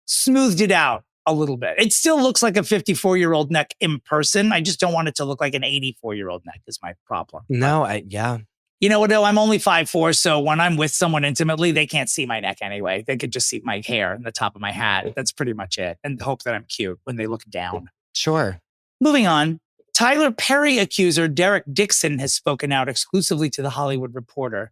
smoothed it out a little bit. It still looks like a 54-year-old neck in person. I just don't want it to look like an 84-year-old neck is my problem. No, You know what, though? I'm only 5'4", so when I'm with someone intimately, they can't see my neck anyway. They could just see my hair and the top of my hat. That's pretty much it. And hope that I'm cute when they look down. Sure. Moving on. Tyler Perry accuser Derek Dixon has spoken out exclusively to The Hollywood Reporter.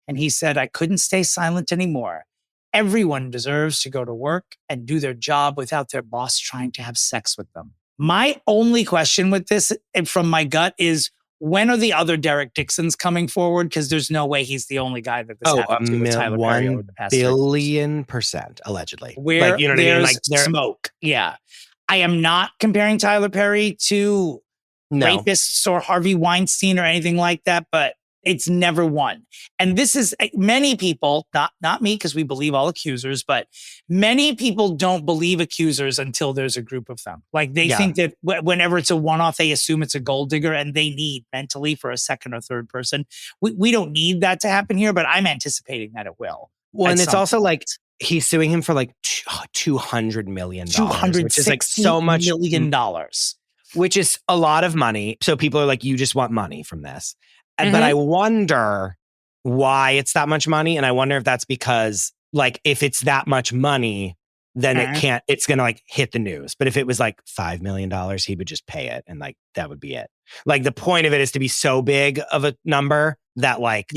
And he said, I couldn't stay silent anymore. Everyone deserves to go to work and do their job without their boss trying to have sex with them. My only question with this from my gut is, when are the other Derek Dixons coming forward? Because there's no way he's the only guy that this happened to with Tyler Perry over the past 1,000,000,000%, allegedly. Where like, you know what I mean? Like smoke. Yeah. I am not comparing Tyler Perry to rapists or Harvey Weinstein or anything like that, but it's never one. And this is many people, not me, because we believe all accusers, but many people don't believe accusers until there's a group of them. Like they think that whenever it's a one-off, they assume it's a gold digger and they need mentally for a second or third person. We don't need that to happen here, but I'm anticipating that it will. Well, and it's also like he's suing him for like $200 million, which is like so much $260 million, which is a lot of money. So people are like, you just want money from this. But I wonder why it's that much money. And I wonder if that's because, like, if it's that much money, then it's going to, like, hit the news. But if it was, like, $5 million, he would just pay it. And, like, that would be it. Like, the point of it is to be so big of a number that, like,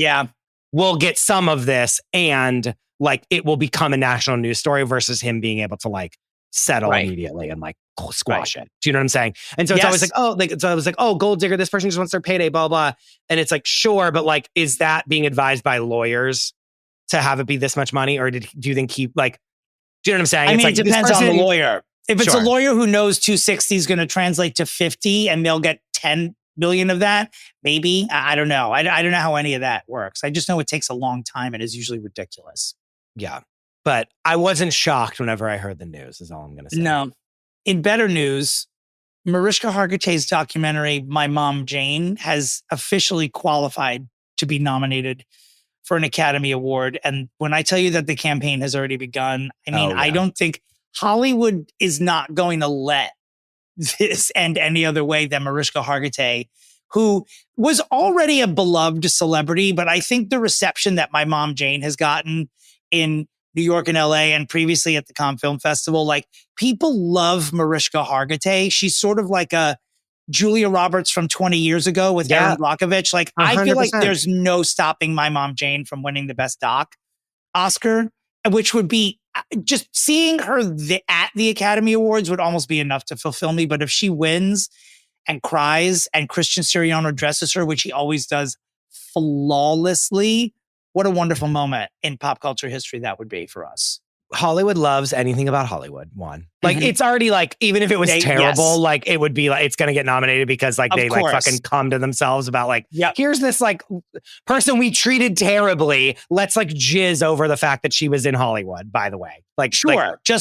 we'll get some of this and, like, it will become a national news story versus him being able to, like, settle immediately and, like, squash it. Do you know what I'm saying? And so it's always like, so I was like, oh, gold digger, this person just wants their payday, blah, blah. And it's like, sure, but like, is that being advised by lawyers to have it be this much money? Or do you think do you know what I'm saying? I mean, it's like, it depends on the lawyer. If it's a lawyer who knows 260 is going to translate to 50 and they'll get 10 million of that, maybe. I don't know. I don't know how any of that works. I just know it takes a long time and is usually ridiculous. Yeah. But I wasn't shocked whenever I heard the news, is all I'm going to say. No. In better news, Mariska Hargitay's documentary, My Mom Jane, has officially qualified to be nominated for an Academy Award. And when I tell you that the campaign has already begun, I mean, I don't think Hollywood is not going to let this end any other way than Mariska Hargitay, who was already a beloved celebrity. But I think the reception that My Mom Jane has gotten in New York and LA and previously at the Cannes Film Festival, like people love Mariska Hargitay. She's sort of like a Julia Roberts from 20 years ago with Erin Brockovich. Like, 100%. I feel like there's no stopping My Mom Jane from winning the Best Doc Oscar, which would be just seeing her at the Academy Awards would almost be enough to fulfill me. But if she wins and cries and Christian Siriano dresses her, which he always does flawlessly, what a wonderful moment in pop culture history that would be for us. Hollywood loves anything about Hollywood. Like, it's already like, even if it was terrible, like, it would be like, it's going to get nominated because like they like fucking come to themselves about like, here's this like person we treated terribly. Let's like jizz over the fact that she was in Hollywood, by the way. Like, just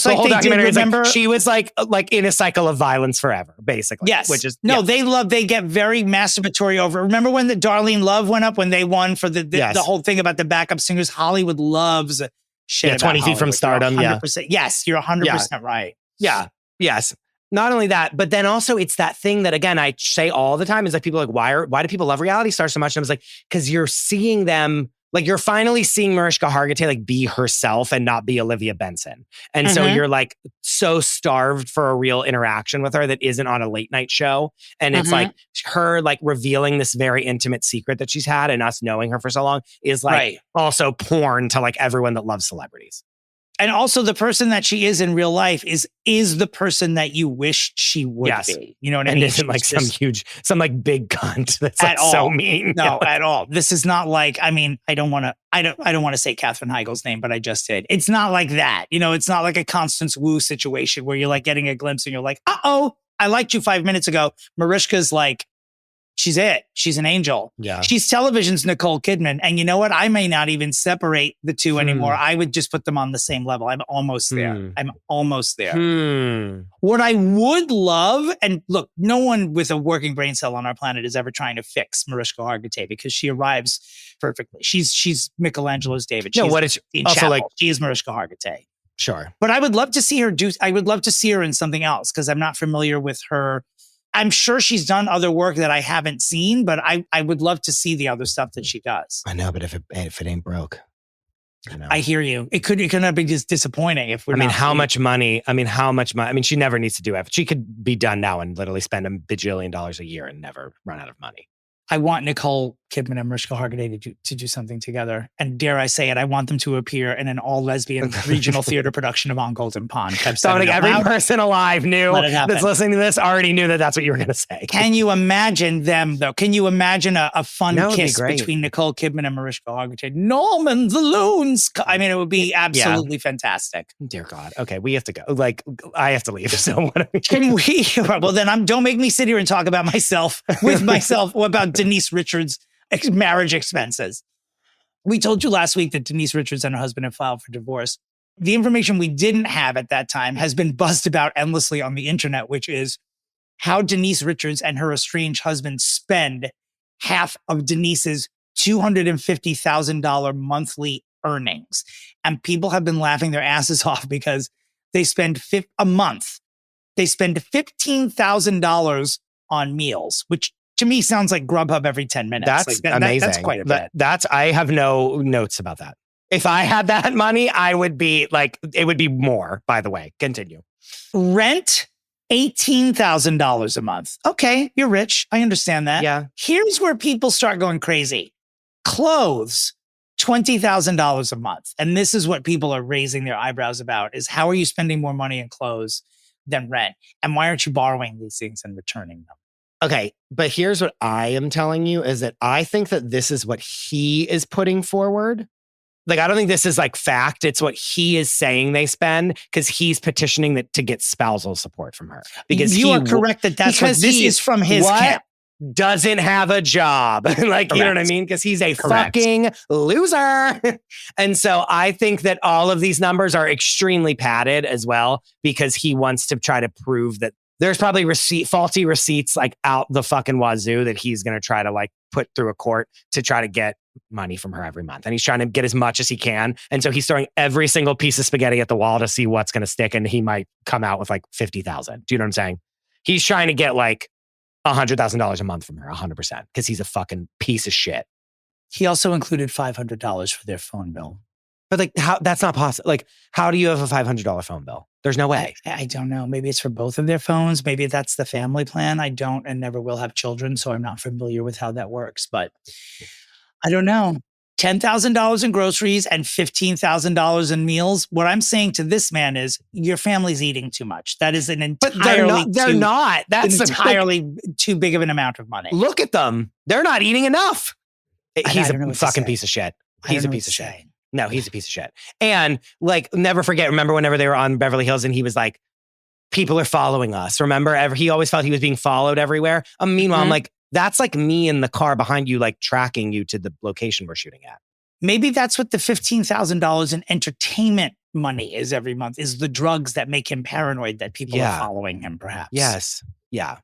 the like whole they did, remember, like, she was like in a cycle of violence forever, basically. Yes. Which is, they get very masturbatory over. Remember when the Darlene Love went up when they won for the whole thing about the backup singers? Hollywood loves shit. 20 feet from stardom. Yes, you're 100% right. Yeah. Yes. Not only that, but then also it's that thing that, again, I say all the time is like, people are like, why do people love reality stars so much? And I was like, because you're seeing them, like, you're finally seeing Mariska Hargitay like be herself and not be Olivia Benson. And so you're like so starved for a real interaction with her that isn't on a late night show. And it's like her like revealing this very intimate secret that she's had and us knowing her for so long is like also porn to like everyone that loves celebrities. And also the person that she is in real life is the person that you wished she would be. You know what I mean? And isn't like some like big cunt that's like so mean. No, at all. This is not like, I mean, I don't want to say Katherine Heigl's name, but I just did. It's not like that. You know, it's not like a Constance Wu situation where you're like getting a glimpse and you're like, uh-oh, I liked you 5 minutes ago. Mariska's like, she's it. She's an angel. Yeah. She's television's Nicole Kidman. And you know what? I may not even separate the two anymore. I would just put them on the same level. I'm almost there. What I would love, and look, no one with a working brain cell on our planet is ever trying to fix Mariska Hargitay because she arrives perfectly. She's Michelangelo's David. She's what is also like, she is Mariska Hargitay. Sure. But I would love to see her I would love to see her in something else because I'm not familiar with her. I'm sure she's done other work that I haven't seen, but I would love to see the other stuff that she does. I know, but if it ain't broke, you know. I hear you. It could be just disappointing if we're. How much money? I mean, she never needs to do it. She could be done now and literally spend $1 bajillion a year and never run out of money. I want Nicole Kidman and Mariska Hargitay to do something together. And dare I say it, I want them to appear in an all-lesbian regional theater production of On Golden Pond. So like every person alive that's listening to this already knew that that's what you were going to say. Can you imagine them, though? Can you imagine a fun kiss between Nicole Kidman and Mariska Hargitay? Norman the Loons. I mean, it would be absolutely fantastic. Dear God. Okay, we have to go. Like, I have to leave. So what can we? Well, then don't make me sit here and talk about myself about Denise Richards' marriage expenses. We told you last week that Denise Richards and her husband have filed for divorce. The information we didn't have at that time has been buzzed about endlessly on the internet, which is how Denise Richards and her estranged husband spend half of Denise's $250,000 monthly earnings. And people have been laughing their asses off because they spend a month. They spend $15,000 on meals, which to me sounds like Grubhub every 10 minutes. That's amazing. That's quite a bit. I have no notes about that. If I had that money, I would be like, it would be more, by the way. Continue. Rent, $18,000 a month. Okay, you're rich. I understand that. Yeah. Here's where people start going crazy. Clothes, $20,000 a month. And this is what people are raising their eyebrows about is how are you spending more money in clothes than rent? And why aren't you borrowing these things and returning them? Okay, but here's what I am telling you is that I think that this is what he is putting forward. Like, I don't think this is like fact. It's what he is saying they spend because he's petitioning to get spousal support from her. Because you are correct that's what this is from his camp. Doesn't have a job. Like, correct. You know what I mean? Because he's a fucking loser. And so I think that all of these numbers are extremely padded as well because he wants to try to prove that there's probably faulty receipts like out the fucking wazoo that he's going to try to like put through a court to try to get money from her every month. And he's trying to get as much as he can. And so he's throwing every single piece of spaghetti at the wall to see what's going to stick. And he might come out with like 50,000. Do you know what I'm saying? He's trying to get like $100,000 a month from her, 100%, because he's a fucking piece of shit. He also included $500 for their phone bill. But like, how? That's not possible. Like, how do you have a $500 phone bill? There's no way. I don't know. Maybe it's for both of their phones. Maybe that's the family plan. I don't and never will have children, so I'm not familiar with how that works. But I don't know. $10,000 in groceries and $15,000 in meals. What I'm saying to this man is, your family's eating too much. That is an entirely they're not. That's entirely too big of an amount of money. Look at them. They're not eating enough. He's a fucking piece of shit. He's a piece of shit. No, he's a piece of shit. And like, never forget, remember whenever they were on Beverly Hills and he was like, people are following us. Remember, he always felt he was being followed everywhere. Meanwhile, I'm like, that's like me in the car behind you, like tracking you to the location we're shooting at. Maybe that's what the $15,000 in entertainment money is every month, is the drugs that make him paranoid that people are following him, perhaps. Yes. Yeah.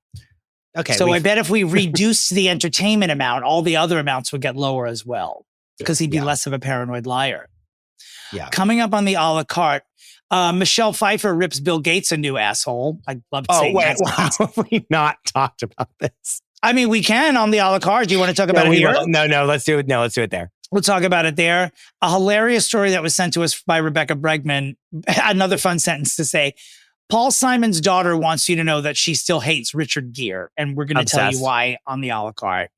Okay. So I bet if we reduce the entertainment amount, all the other amounts would get lower as well, because he'd be less of a paranoid liar. Yeah. Coming up on the a la carte, Michelle Pfeiffer rips Bill Gates a new asshole. I'd love to say. Wow. Have we not talked about this? I mean, we can on the a la carte. Do you want to talk about it here? No, let's do it. No, let's do it there. We'll talk about it there. A hilarious story that was sent to us by Rebecca Bregman. Another fun sentence to say. Paul Simon's daughter wants you to know that she still hates Richard Gere. And we're going to tell you why on the a la carte.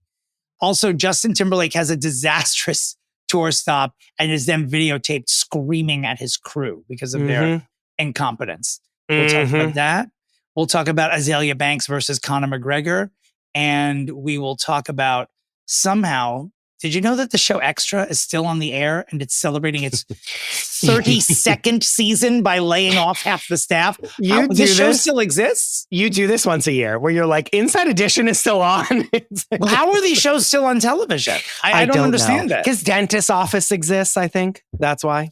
Also, Justin Timberlake has a disastrous tour stop and is then videotaped screaming at his crew because of their incompetence. We'll talk about that. We'll talk about Azalea Banks versus Conor McGregor. And we will talk about somehow, did you know that the show Extra is still on the air and it's celebrating its 32nd season by laying off half the staff? This show still exists? You do this once a year where you're like, Inside Edition is still on. Well, how are these shows still on television? I don't understand that. Because Dentist's Office exists, I think. That's why.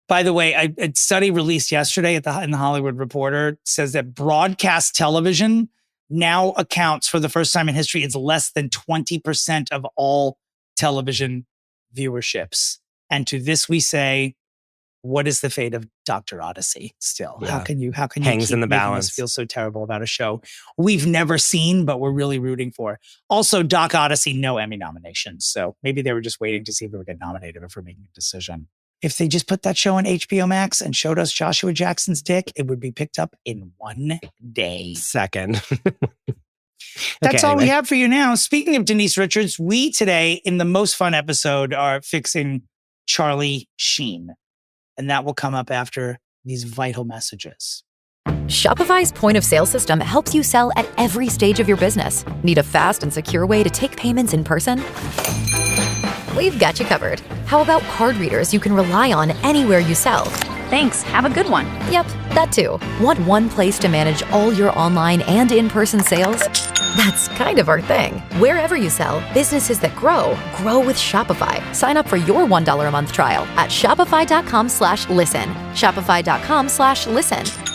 By the way, a study released yesterday in the Hollywood Reporter says that broadcast television now accounts for the first time in history, it's less than 20% of all television viewerships. And to this we say, what is the fate of Dr. Odyssey still? Yeah. How can you hangs in the balance, feel so terrible about a show we've never seen, but we're really rooting for? Also, Doc Odyssey, no Emmy nominations. So maybe they were just waiting to see if we would get nominated before making a decision. If they just put that show on HBO Max and showed us Joshua Jackson's dick, it would be picked up in one day. Second. That's all we have for you now. Speaking of Denise Richards, we today, in the most fun episode, are fixing Charlie Sheen. And that will come up after these vital messages. Shopify's point of sale system helps you sell at every stage of your business. Need a fast and secure way to take payments in person? We've got you covered. How about card readers you can rely on anywhere you sell? Thanks. Have a good one. Yep, that too. Want one place to manage all your online and in-person sales? That's kind of our thing. Wherever you sell, businesses that grow with Shopify. Sign up for your $1 a month trial at shopify.com/listen. Shopify.com/listen.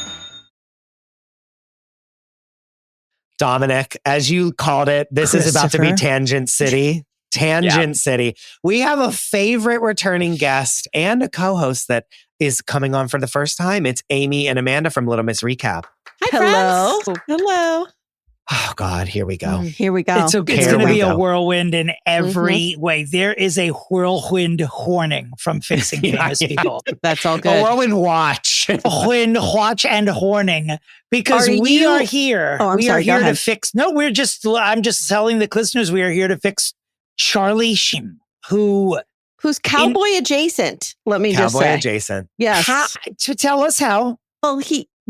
Dominic, as you called it, this is about to be Tangent City. City. We have a favorite returning guest and a co-host that is coming on for the first time. It's Amy and Amanda from Little Miss Recap. Hi, friends. Hello. Oh, God, here we go. Here we go. It's going to be a whirlwind in every way. There is a whirlwind horning from fixing famous people. That's all good. A whirlwind watch. Whirlwind watch and horning. Because we are here. Oh, I'm sorry. We are here to fix. No, I'm just telling the listeners we are here to fix Charlie Sheen, who's cowboy adjacent. Let me just say. Cowboy adjacent. Yes. To tell us how. Well,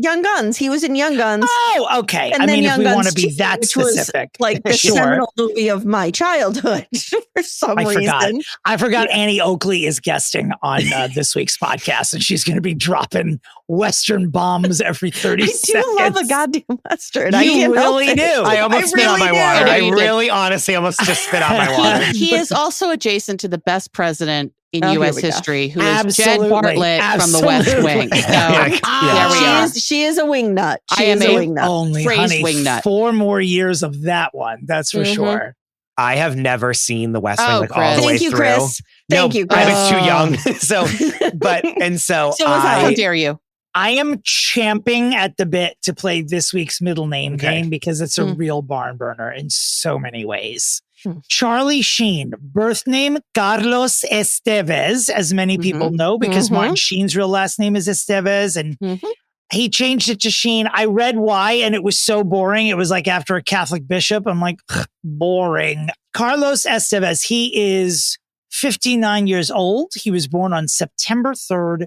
Young Guns. He was in Young Guns. Oh, okay. And I mean, Young if we Guns want to be 2, that specific. Like the seminal movie of my childhood for some reason. I forgot Annie Oakley is guesting on this week's podcast, and she's going to be dropping Western bombs every 30 seconds. I do love a goddamn Western. You really do. I almost spit out my water. I really, honestly almost just spit out my water. He is also adjacent to the best president in U.S. history, who is Jed Bartlett from the West Wing. So there we are. She is a wingnut. I am a wingnut. Only, honey, wingnut. 4 more years of that one. That's for sure. I have never seen the West Wing all the way through. Chris. Thank you, Chris. I was too young. So how dare you? I am champing at the bit to play this week's middle name game because it's a real barn burner in so many ways. Charlie Sheen, birth name Carlos Estevez, as many people know, because Martin Sheen's real last name is Estevez, and he changed it to Sheen. I read why, and it was so boring. It was like after a Catholic bishop. I'm like, boring. Carlos Estevez, he is 59 years old. He was born on September 3rd,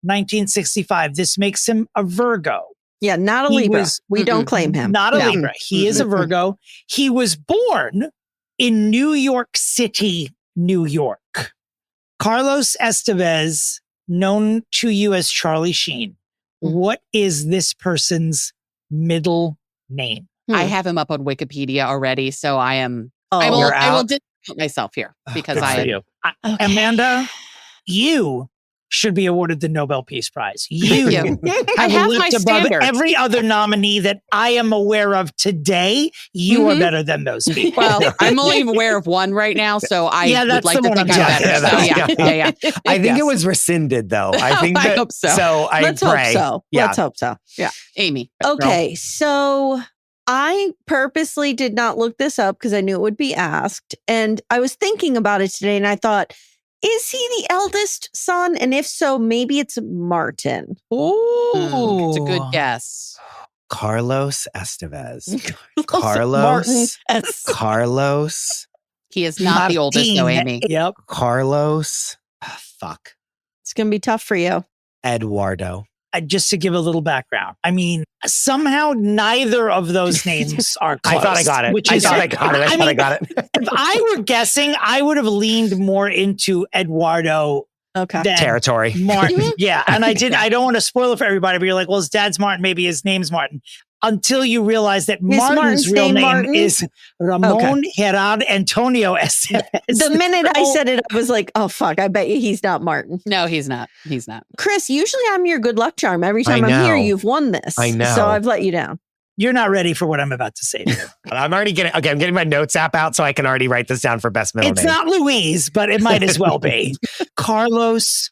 1965. This makes him a Virgo. Yeah, not a Libra. We don't claim him. Not a Libra. He is a Virgo. He was born in New York City, New York. Carlos Estevez, known to you as Charlie Sheen. What is this person's middle name? I have him up on Wikipedia already, so I will discount myself here because Amanda, you should be awarded the Nobel Peace Prize. You I have my above standards. Every other nominee that I am aware of today. You are better than those people. Well, I'm only aware of one right now, so I would like to think I'm better. I think it was rescinded, though. I think I hope so. So Let's hope so. Let's hope so. Yeah, Amy. Okay, so I purposely did not look this up because I knew it would be asked, and I was thinking about it today, and I thought, is he the eldest son? And if so, maybe it's Martin. It's a good guess. Carlos Estevez. Carlos. He is not the oldest, though, Amy. Yep. Carlos. Fuck. It's going to be tough for you. Eduardo. Just to give a little background. I mean, somehow neither of those names are close. I thought I got it. I thought I got it. If I were guessing, I would have leaned more into Eduardo territory. Martin. Yeah. And I don't want to spoil it for everybody, but you're like, well, his dad's Martin, maybe his name's Martin. Until you realize that Martin's real name is Ramon Gerard Antonio Estevez. The minute I said it, I was like, oh, fuck, I bet you he's not Martin. No, he's not. He's not. Chris, usually I'm your good luck charm. Every time I'm here, you've won this. I know. So I've let you down. You're not ready for what I'm about to say to you. I'm getting my notes app out so I can already write this down for best middle name. It's not Louise, but it might as well be. Carlos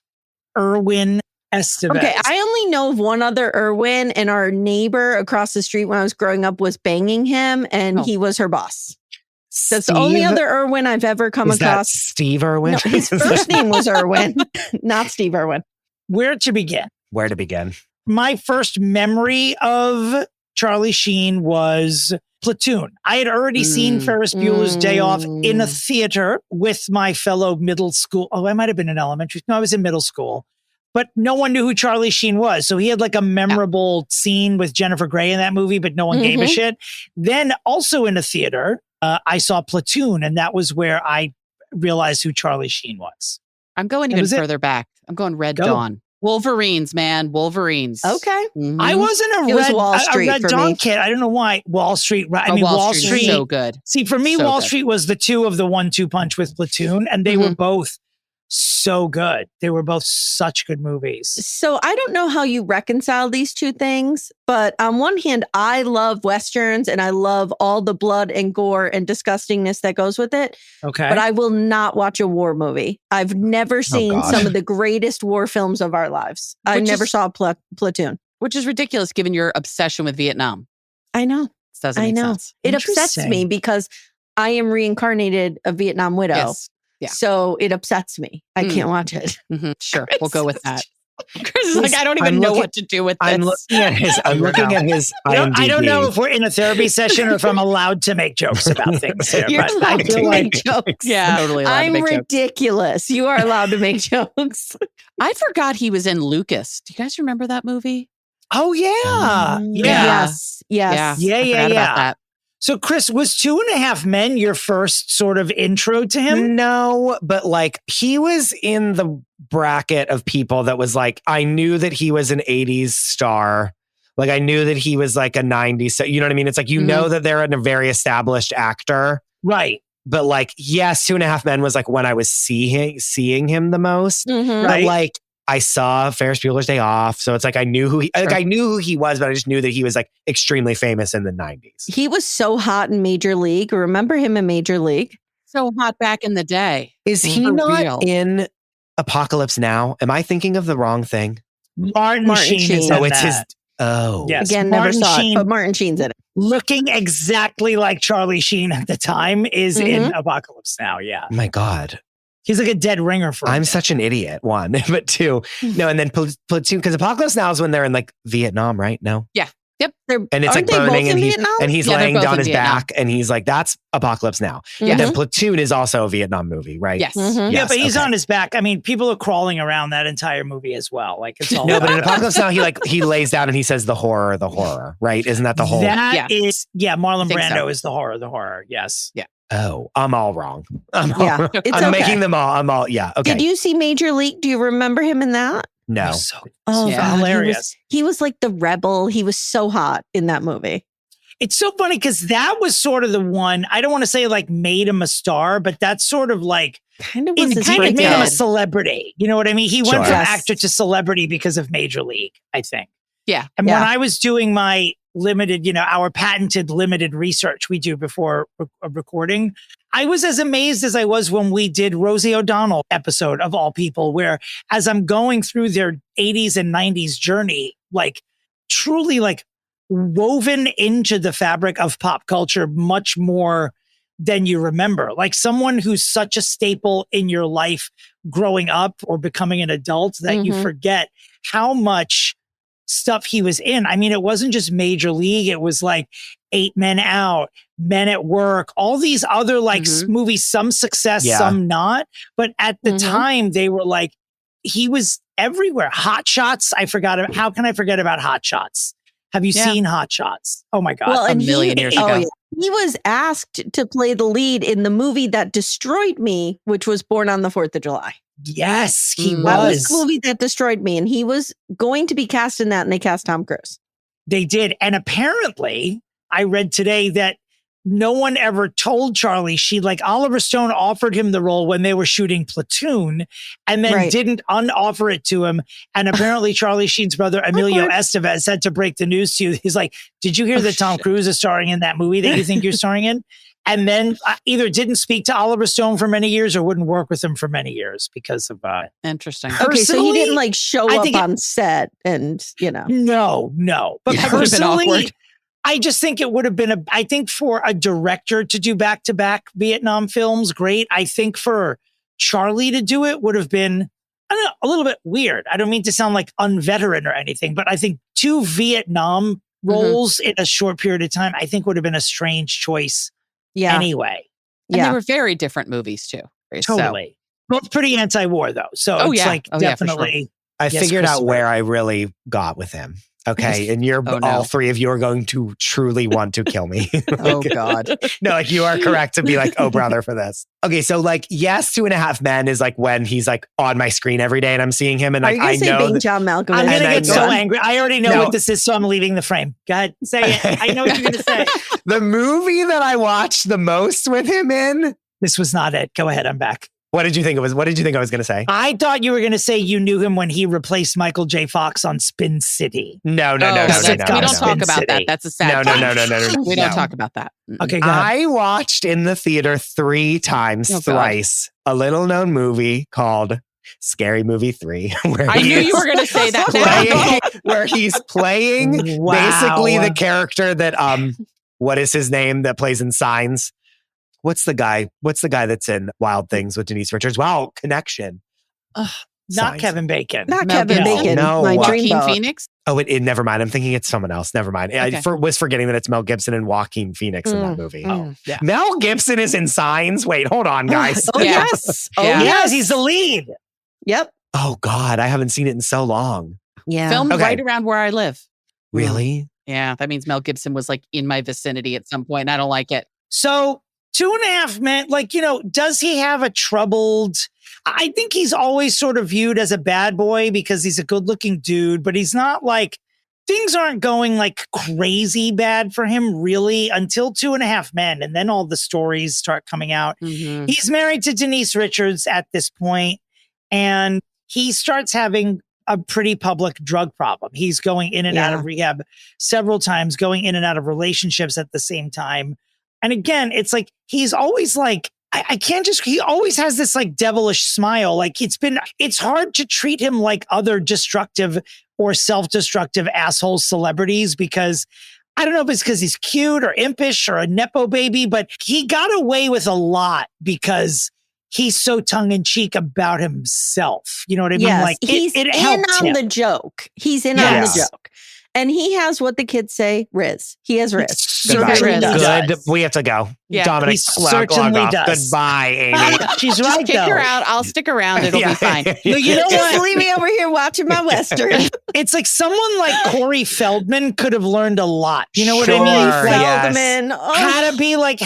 Erwin Estevez. Okay, I only know of one other Erwin, and our neighbor across the street when I was growing up was banging him, and he was her boss. That's the only other Erwin I've ever come across. That Steve Irwin? No, his first name was Erwin, not Steve Irwin. Where to begin? My first memory of Charlie Sheen was Platoon. I had already seen Ferris Bueller's Day Off in a theater with my fellow middle school. Oh, I might have been in elementary. No, I was in middle school. But no one knew who Charlie Sheen was. So he had like a memorable scene with Jennifer Grey in that movie, but no one gave a shit. Then also in a theater, I saw Platoon, and that was where I realized who Charlie Sheen was. I'm going even further back. I'm going Red Dawn. Wolverines, man. Wolverines. Okay. I wasn't a Red Dawn kid. I don't know why. Wall Street. Wall Street. So good. See, for me, Wall Street was the two of the 1-2 punch with Platoon, and they were both so good. They were both such good movies. So I don't know how you reconcile these two things, but on one hand, I love Westerns and I love all the blood and gore and disgustingness that goes with it. Okay. But I will not watch a war movie. I've never seen some of the greatest war films of our lives. I never saw Platoon. Which is ridiculous given your obsession with Vietnam. I know. This doesn't make sense. It upsets me because I am reincarnated a Vietnam widow. Yes. Yeah. So it upsets me. I can't watch it. Sure. We'll go with that. Chris is like, I don't even know what to do with this. I'm looking at his IMDb. I don't know if we're in a therapy session or if I'm allowed to make jokes about things here. You're allowed to make jokes. Yeah, totally allowed to make jokes. I'm ridiculous. You are allowed to make jokes. I forgot he was in Lucas. Do you guys remember that movie? Oh, yeah. Yes. Yeah. About that. So, Chris, was 2.5 Men your first sort of intro to him? No, but like he was in the bracket of people that was like, I knew that he was an 80s star. Like I knew that he was like a 90s. So, you know what I mean? It's like, you know that they're a very established actor. Right. But like, yes, 2.5 Men was like when I was seeing him the most. But like, I saw Ferris Bueller's Day Off, so it's like I knew who he was, but I just knew that he was like extremely famous in the 90s. He was so hot in Major League. Remember him in Major League? So hot back in the day. Is he not in Apocalypse Now? Am I thinking of the wrong thing? Martin Sheen is in that. Oh. Yes. Again, never saw it, but Martin Sheen's in it. Looking exactly like Charlie Sheen at the time is in Apocalypse Now. Yeah. Oh my God. He's like a dead ringer for I'm such an idiot, one. But two, no, and then Platoon, because Apocalypse Now is when they're in like Vietnam, right? No? Yeah. Yep. And it's like burning and he's laying down his back and he's like, that's Apocalypse Now. Yeah. And then Platoon is also a Vietnam movie, right? Yes. Yeah, but he's on his back. I mean, people are crawling around that entire movie as well. Like it's all No, but in Apocalypse Now, he lays down and he says the horror, right? Isn't that the whole? That is, Marlon Brando is the horror. Yes. Yeah. Oh, I'm all wrong. I'm making them all. Yeah. Okay. Did you see Major League? Do you remember him in that? No. Hilarious. He was like the rebel. He was so hot in that movie. It's so funny because that was sort of the one, I don't want to say like made him a star, but that's sort of like, kind of made him a celebrity. You know what I mean? He went from actor to celebrity because of Major League, I think. Yeah. And when I was doing my limited, our patented limited research we do before a recording, I was as amazed as I was when we did Rosie O'Donnell episode of all people, where as I'm going through their 80s and 90s journey, like truly like woven into the fabric of pop culture much more than you remember. Like someone who's such a staple in your life growing up or becoming an adult that you forget how much stuff he was in. I mean, it wasn't just Major League. It was like 8 Men Out, Men at Work, all these other like movies, some success, some not. But at the time they were like, he was everywhere. Hot Shots. How can I forget about Hot Shots? Have you seen Hot Shots? Oh my God. Well, a million years ago. Yeah. He was asked to play the lead in the movie that destroyed me, which was Born on the 4th of July. Yes, he was. That was the movie that destroyed me. And he was going to be cast in that, and they cast Tom Cruise. They did. And apparently, I read today that no one ever told Charlie Sheen, like Oliver Stone offered him the role when they were shooting Platoon and then didn't unoffer it to him. And apparently Charlie Sheen's brother, Emilio Estevez, had to break the news to you. He's like, did you hear that Tom Cruise is starring in that movie that you think you're starring in? And then either didn't speak to Oliver Stone for many years or wouldn't work with him for many years because of interesting. Okay, so he didn't like show up on set and, No. But personally, I just think it would have been I think for a director to do back-to-back Vietnam films, great. I think for Charlie to do it would have been, I don't know, a little bit weird. I don't mean to sound like unveteran or anything, but I think 2 Vietnam roles in a short period of time, I think would have been a strange choice anyway. And they were very different movies too. Totally. Both pretty anti-war though. So it's like definitely. Yeah, sure. I figured out where I really got with him. Okay. And all three of you are going to truly want to kill me. Oh God. No, like you are correct to be like, oh brother for this. Okay. So like, yes, 2.5 Men is like when he's like on my screen every day and I'm seeing him and like, I know John Malkovich. I'm going to get so angry. I already know what this is. So I'm leaving the frame. Go ahead. Say it. I know what you're going to say. The movie that I watched the most with him in. This was not it. Go ahead. I'm back. What did you think it was? What did you think I was going to say? I thought you were going to say you knew him when he replaced Michael J. Fox on Spin City. No. We don't talk about that. That's a sad No. We don't talk about that. Okay, go ahead. I watched in the theater 3 times, thrice, a little known movie called Scary Movie 3. I knew you were going to say that. Where he's playing basically the character that, what is his name that plays in Signs? What's the guy that's in Wild Things with Denise Richards? Wow, connection. Not Kevin Bacon. Not Kevin Bacon. No. My Joaquin Phoenix? Oh, never mind. I'm thinking it's someone else. Never mind. Okay. I was forgetting that it's Mel Gibson and Joaquin Phoenix in that movie. Yeah. Mel Gibson is in Signs? Wait, hold on, guys. Yes. Yes, he's the lead. Yep. Oh, God. I haven't seen it in so long. Yeah. Filmed right around where I live. Really? Yeah. That means Mel Gibson was like in my vicinity at some point. And I don't like it. So 2.5 Men, like, does he have a troubled... I think he's always sort of viewed as a bad boy because he's a good looking dude, but he's not like, things aren't going like crazy bad for him really until 2.5 Men. And then all the stories start coming out. Mm-hmm. He's married to Denise Richards at this point, and he starts having a pretty public drug problem. He's going in and out of rehab several times, going in and out of relationships at the same time. And again, it's like, he's always like, he always has this like devilish smile. Like it's hard to treat him like other destructive or self-destructive asshole celebrities because I don't know if it's because he's cute or impish or a Nepo baby, but he got away with a lot because he's so tongue-in-cheek about himself. You know what I mean? Yes, Like he's it in on him. the joke. He's in on the joke. And he has what the kids say, Riz. He has Riz. Good. We have to go. Yeah. Dominic, He certainly does. Goodbye, Amy. She's Just right, kick though. her out. I'll stick around. It'll be fine. You know Just what? leave me over here watching my Western. It's like someone like Corey Feldman could have learned a lot. You know what I Sure, mean? Feldman. Oh. How to be like,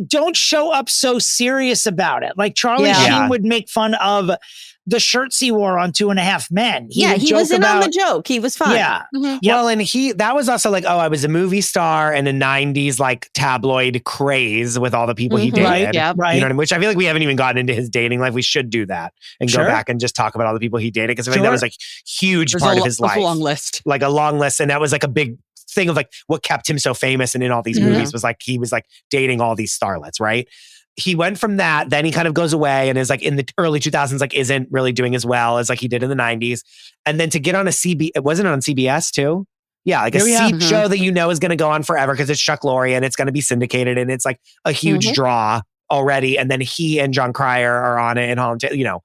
don't show up so serious about it. Like Charlie Sheen would make fun of the shirts he wore on 2.5 Men. He was in on the joke. He was fine. Yeah. Mm-hmm. Yep. Well, and that was also like, I was a movie star and a 90s like tabloid craze with all the people he dated. Right. Yeah. Right. You know what I mean? Which I feel like we haven't even gotten into his dating life. We should do that and go back and just talk about all the people he dated because I think that was like huge part of his life. A long list. Like a long list. And that was like a big thing of like what kept him so famous and in all these movies was like he was like dating all these starlets, right? He went from that, then he kind of goes away and is like in the early 2000s, like isn't really doing as well as like he did in the 90s. And then to get on it wasn't on CBS too? Yeah, like a seat show that you know is going to go on forever because it's Chuck Lorre and it's going to be syndicated and it's like a huge draw already. And then he and John Cryer are on it and Holland, you know,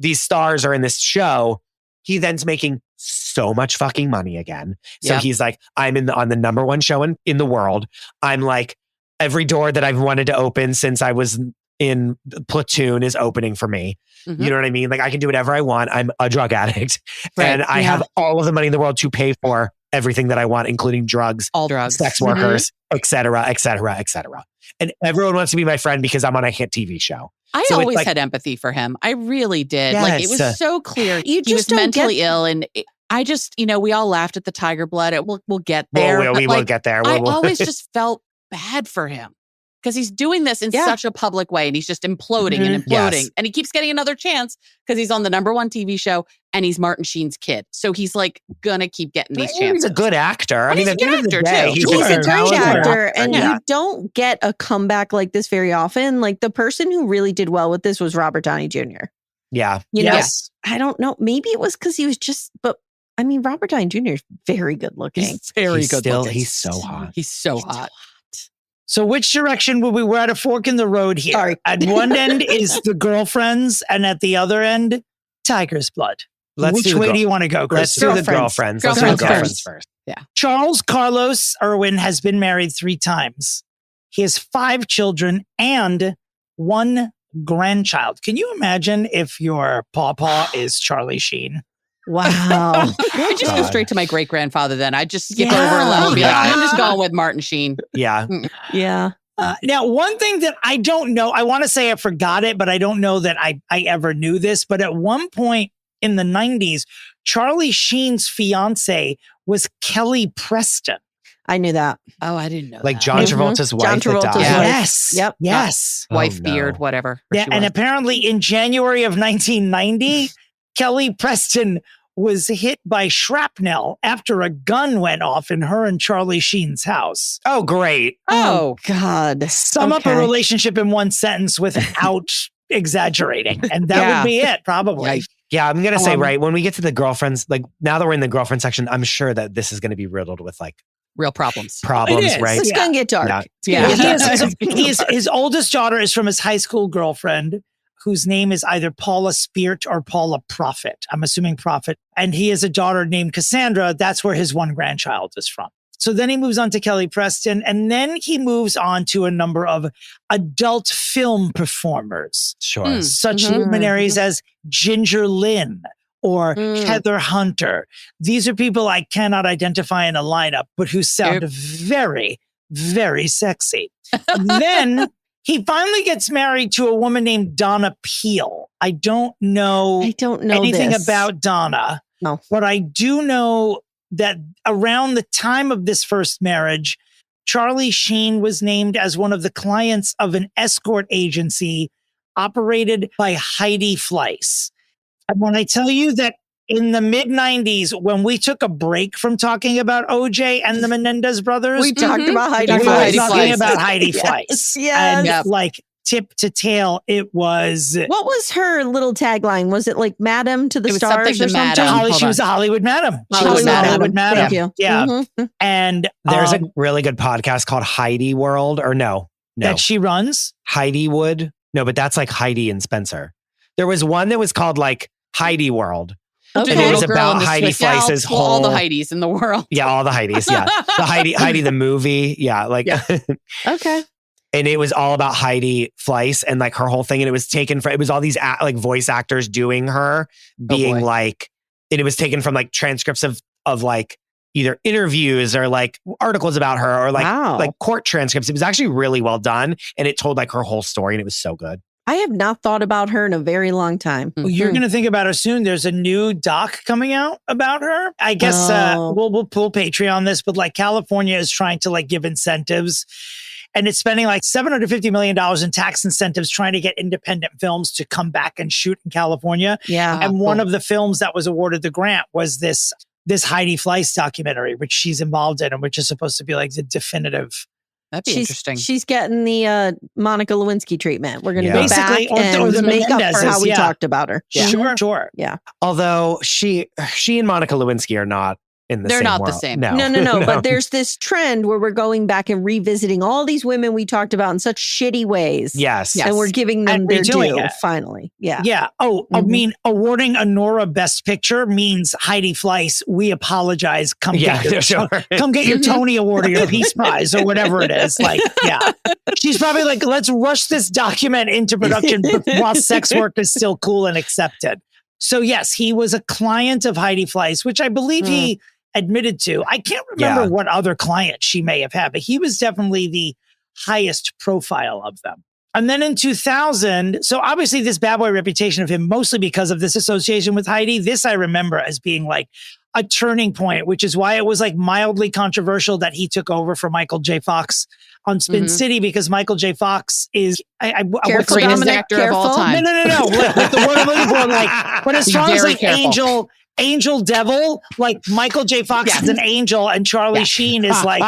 these stars are in this show. He then's making so much fucking money again. So he's like, I'm on the number one show in the world. I'm like, every door that I've wanted to open since I was in Platoon is opening for me. You know what I mean? Like I can do whatever I want. I'm a drug addict and I have all of the money in the world to pay for everything that I want, including drugs, all drugs, sex workers, et cetera, et cetera, et cetera. And everyone wants to be my friend because I'm on a hit TV show. I always had empathy for him. I really did. Yes. Like it was so clear. He was mentally ill and I just, we all laughed at the tiger blood. We'll get there. We will get there. I always just felt bad for him because he's doing this in such a public way and he's just imploding and imploding and he keeps getting another chance because he's on the number one TV show and he's Martin Sheen's kid. So he's like gonna keep getting these chances. He's a good actor. He's a good actor too. He's a great actor and you don't get a comeback like this very often. Like the person who really did well with this was Robert Downey Jr. Yeah. You know, I don't know. Maybe it was because he was I mean, Robert Downey Jr. is very good looking. He's very good looking. He's so hot. He's so hot. So which direction would we're at a fork in the road here. Sorry. At one end is the girlfriends and at the other end, tiger's blood. Which way do you want to go, Chris? Let's do the girlfriends. Let's do the girlfriends first. Yeah. Charles Carlos Irwin has been married 3 times. He has 5 children and 1 grandchild. Can you imagine if your pawpaw is Charlie Sheen? Wow. I just go straight to my great grandfather then. I just skip over a level and be like, I'm just going with Martin Sheen. Yeah. Yeah. Now, one thing that I don't know, I want to say I forgot it, but I don't know that I ever knew this. But at one point in the 90s, Charlie Sheen's fiance was Kelly Preston. I knew that. Oh, I didn't know like that. John Travolta's wife. John Travolta's wife. Yes. Yep. Yes. Wife, beard, whatever. Yeah, and apparently in January of 1990, Kelly Preston was hit by shrapnel after a gun went off in her and Charlie Sheen's house. Oh, great. Oh, God. Sum up a relationship in one sentence without exaggerating. And that would be it, probably. Yeah, I'm going to say, right, when we get to the girlfriends, like now that we're in the girlfriend section, I'm sure that this is going to be riddled with like real problems. Right? It's going to get dark. His oldest daughter is from his high school girlfriend, whose name is either Paula Speart or Paula Prophet. I'm assuming Prophet. And he has a daughter named Cassandra. That's where his 1 grandchild is from. So then he moves on to Kelly Preston, and then he moves on to a number of adult film performers. Sure. Such luminaries as Ginger Lynn or Heather Hunter. These are people I cannot identify in a lineup, but who sound very, very sexy. Then he finally gets married to a woman named Donna Peel. I don't know anything about Donna. No. But I do know that around the time of this first marriage, Charlie Sheen was named as one of the clients of an escort agency operated by Heidi Fleiss. And when I tell you that in the mid-90s, when we took a break from talking about OJ and the Menendez brothers, we talked about Heidi Fleiss. Fleiss. We were talking about Heidi Fleiss. Yes. And like tip to tail, it was... What was her little tagline? Was it like Madam to the Stars or something? She was a Hollywood Madam. Hollywood Madam. Thank you. Yeah. Mm-hmm. And there's a really good podcast called Heidi World, or no. That she runs? Heidi Wood. No, but that's like Heidi and Spencer. There was one that was called like Heidi World. Okay. And it was about Heidi Fleiss's whole... all the Heidis in the world. Yeah, all the Heidis. Yeah. The Heidi the movie. Yeah. Like. Yeah. Okay. And it was all about Heidi Fleiss and like her whole thing. And it was taken from, it was all these like voice actors doing her being like, and it was taken from like transcripts of like either interviews or like articles about her or like court transcripts. It was actually really well done. And it told like her whole story and it was so good. I have not thought about her in a very long time. Well, you're going to think about her soon. There's a new doc coming out about her. I guess we'll pull Patreon this, but like California is trying to like give incentives. And it's spending like $750 million in tax incentives trying to get independent films to come back and shoot in California. Yeah. And one of the films that was awarded the grant was this Heidi Fleiss documentary, which she's involved in and which is supposed to be like the definitive. That'd be interesting. She's getting the Monica Lewinsky treatment. We're going to go basically, back or the make up for how we yeah. talked about her. Yeah. Sure. Yeah. Although she and Monica Lewinsky are not in the They're same not world. the same. No. But there's this trend where we're going back and revisiting all these women we talked about in such shitty ways. Yes. And we're giving them their due, it. finally. Yeah. Yeah. Oh, I mean, awarding a Nora Best Picture means Heidi Fleiss, we apologize. Come get your Tony Award or your Peace Prize or whatever it is. Like, yeah. She's probably like, let's rush this document into production while sex work is still cool and accepted. So yes, he was a client of Heidi Fleiss, which I believe he admitted to. I can't remember what other client she may have had, but he was definitely the highest profile of them. And then in 2000, so obviously this bad boy reputation of him, mostly because of this association with Heidi, this I remember as being like a turning point, which is why it was like mildly controversial that he took over for Michael J. Fox on Spin City, because Michael J. Fox is greatest actor of all time. No. With the word I'm looking for, like, but as strong as like Angel Devil, like Michael J. Fox is an angel and Charlie Sheen is like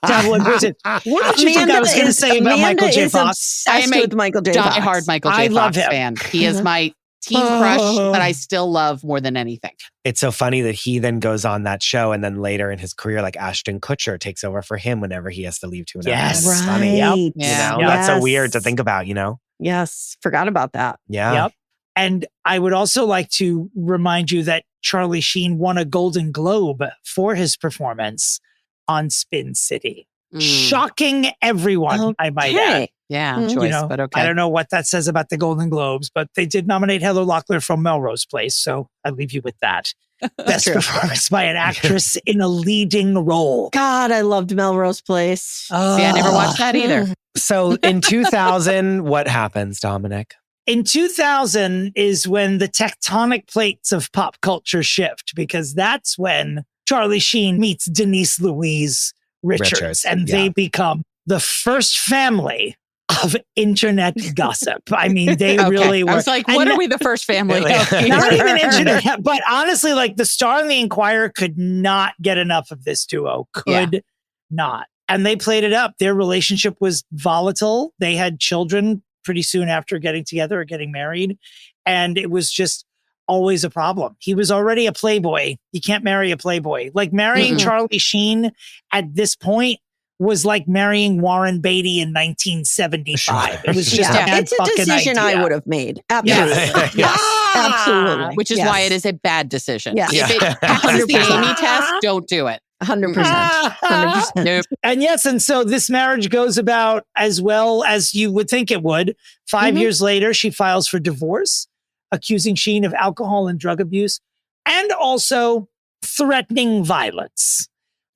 devil in prison. What did you think I was going to say about Michael J. Fox? I am a Michael J. Fox. diehard Michael J. Fox fan. He is my teen crush that I still love more than anything. It's so funny that he then goes on that show and then later in his career, like Ashton Kutcher takes over for him whenever he has to leave to another. Yes. It's funny. Yep. Yeah. You know, that's so weird to think about, you know? Yes. Forgot about that. Yeah. Yep. And I would also like to remind you that Charlie Sheen won a Golden Globe for his performance on Spin City. Shocking everyone, I might add. Yeah, choice, but okay. I don't know what that says about the Golden Globes, but they did nominate Heather Locklear from Melrose Place, so I leave you with that. Best performance by an actress in a leading role. God, I loved Melrose Place. See, I never watched that either. So in 2000, what happens, Dominic? In 2000 is when the tectonic plates of pop culture shift, because that's when Charlie Sheen meets Denise Louise Richards and they become the first family of internet gossip. I mean, they really were. I was like, what are we the first family? Not even internet, but honestly, like the Star and the Inquirer could not get enough of this duo. Could not. And they played it up. Their relationship was volatile. They had children pretty soon after getting together or getting married. And it was just always a problem. He was already a playboy. You can't marry a playboy. Like marrying Charlie Sheen at this point was like marrying Warren Beatty in 1975. It was just a bad it's a decision idea. I would have made. Absolutely. Absolutely. Which is why it is a bad decision. Yes. If it passes the Amy test, don't do it. 100%. 100%. Nope. And yes, and so this marriage goes about as well as you would think it would. 5 years later, she files for divorce, accusing Sheen of alcohol and drug abuse, and also threatening violence.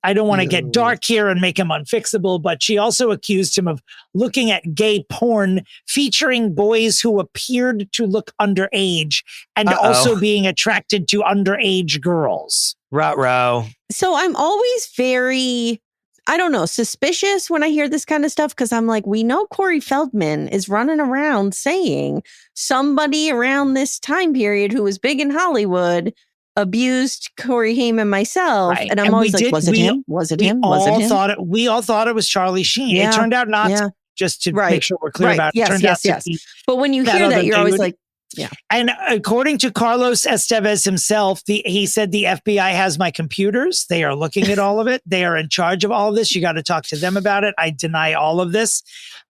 I don't want to get dark here and make him unfixable, but she also accused him of looking at gay porn featuring boys who appeared to look underage and also being attracted to underage girls. Ruh-roh. So I'm always very, I don't know, suspicious when I hear this kind of stuff because I'm like, we know Corey Feldman is running around saying somebody around this time period who was big in Hollywood abused Corey Haim and myself. Right. And I'm always like, was it him? Was it him? Was it him? We all thought it was Charlie Sheen. Yeah. It turned out not. just to make sure we're clear about it. Yes. But when you hear that, you're always like, yeah. And according to Carlos Estevez himself, he said the FBI has my computers. They are looking at all of it. They are in charge of all of this. You got to talk to them about it. I deny all of this.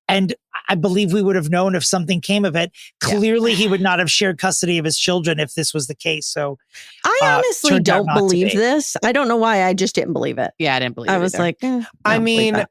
And I believe we would have known if something came of it. Clearly, he would not have shared custody of his children if this was the case. So I honestly don't believe this. I don't know why. I just didn't believe it. Yeah, I didn't believe it. I was like, I mean,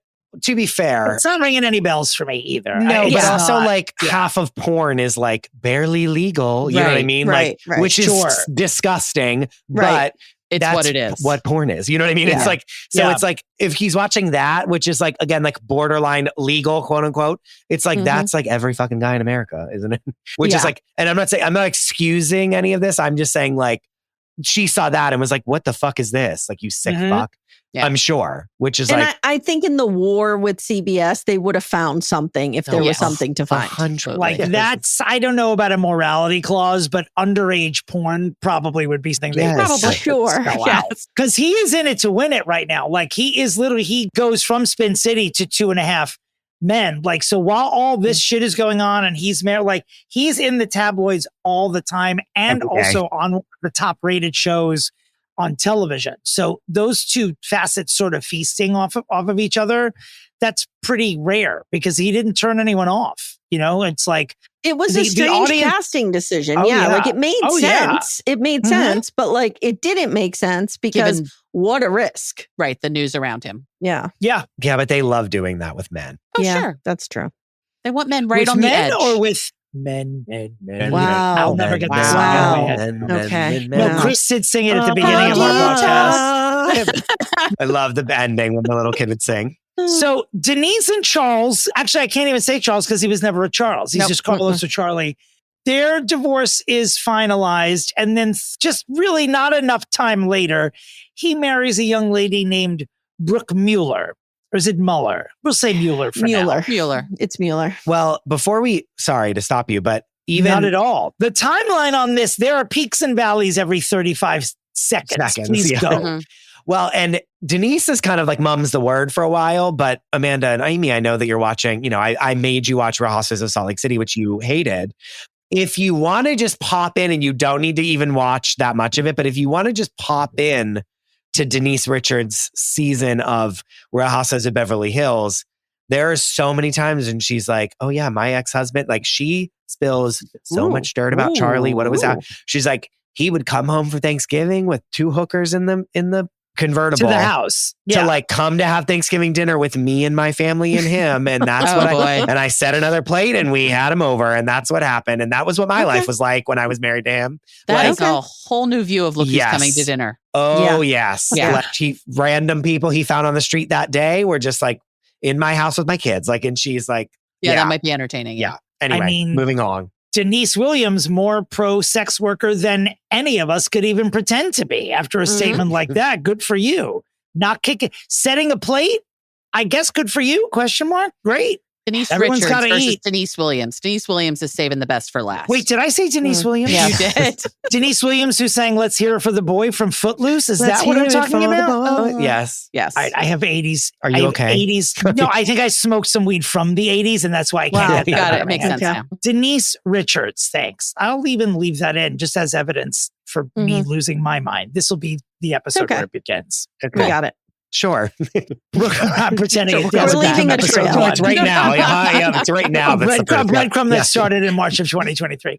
to be fair, it's not ringing any bells for me either. No, but also like half of porn is like barely legal. You know what I mean? Right, which is disgusting, but it's what it is. What porn is. You know what I mean? Yeah. It's like, it's like if he's watching that, which is like, again, like borderline legal, quote unquote, it's like, that's like every fucking guy in America, isn't it? Which is like, and I'm not excusing any of this. I'm just saying like, she saw that and was like, what the fuck is this? Like, you sick fuck. Yeah. I'm sure, which is I think in the war with CBS, they would have found something if there was something to find. 100%. Like that's, I don't know about a morality clause, but underage porn probably would be something they probably sure. Yes. Because he is in it to win it right now. Like he is literally, he goes from Spin City to 2.5 Men. Like, so while all this shit is going on and he's married, like he's in the tabloids all the time and also on the top rated shows on television. So those two facets sort of feasting off of each other, that's pretty rare because he didn't turn anyone off. You know, it's like it was a strange casting decision. Like it made sense. It made sense, but like it didn't make sense because what a risk. Right. The news around him. Yeah. Yeah, but they love doing that with men. Oh, sure. That's true. They want men right with on the edge. Or with men. Wow. I'll never get this out. Okay. Well, Chris did sing it at the beginning of our podcast. I love the ending when the little kid would sing. So Denise and Charles, actually, I can't even say Charles because he was never a Charles. He's just Carlos or Charlie. Their divorce is finalized. And then just really not enough time later, he marries a young lady named Brooke Mueller. Or is it Mueller? We'll say Mueller for now. Mueller. It's Mueller. Well, before sorry to stop you, but even... Not at all. The timeline on this, there are peaks and valleys every 35 seconds. Please go. Mm-hmm. Well, and Denise is kind of like mum's the word for a while, but Amanda and Amye, I know that you're watching, you know, I made you watch Real Housewives of Salt Lake City, which you hated. If you want to just pop in, and you don't need to even watch that much of it, but if you want to just pop in to Denise Richards' season of Real Housewives of Beverly Hills, there are so many times and she's like, oh yeah, my ex-husband, like she spills so much dirt about Charlie, what it was at. She's like, he would come home for Thanksgiving with 2 hookers in the convertible to the house to like come to have Thanksgiving dinner with me and my family and him. And that's and I set another plate and we had him over and that's what happened. And that was what my life was like when I was married to him. That is a whole new view of look who's coming to dinner. Oh yes. Yeah. Like random people he found on the street that day were just like in my house with my kids. Like, and she's like, that might be entertaining. Yeah. Anyway, moving on. Denise Williams more pro-sex worker than any of us could even pretend to be after a statement like that. Good for you. Not kicking, setting a plate. I guess good for you? Question mark. Great. Denise Richards versus Denise Williams. Denise Williams is saving the best for last. Wait, did I say Denise Williams? Yeah, you did. Denise Williams, who sang "Let's Hear It for the Boy" from Footloose. Is that what I'm talking about? Yes. I have 80s. Are you okay? 80s. No, I think I smoked some weed from the 80s, and that's why I can't get that. Got it. Makes sense now. Denise Richards, thanks. I'll even leave that in just as evidence for me losing my mind. This will be the episode where it begins. Okay. We got it. Sure. I'm pretending we're leaving a trail. It's right now. It's right now. Breadcrumb that started in March of 2023.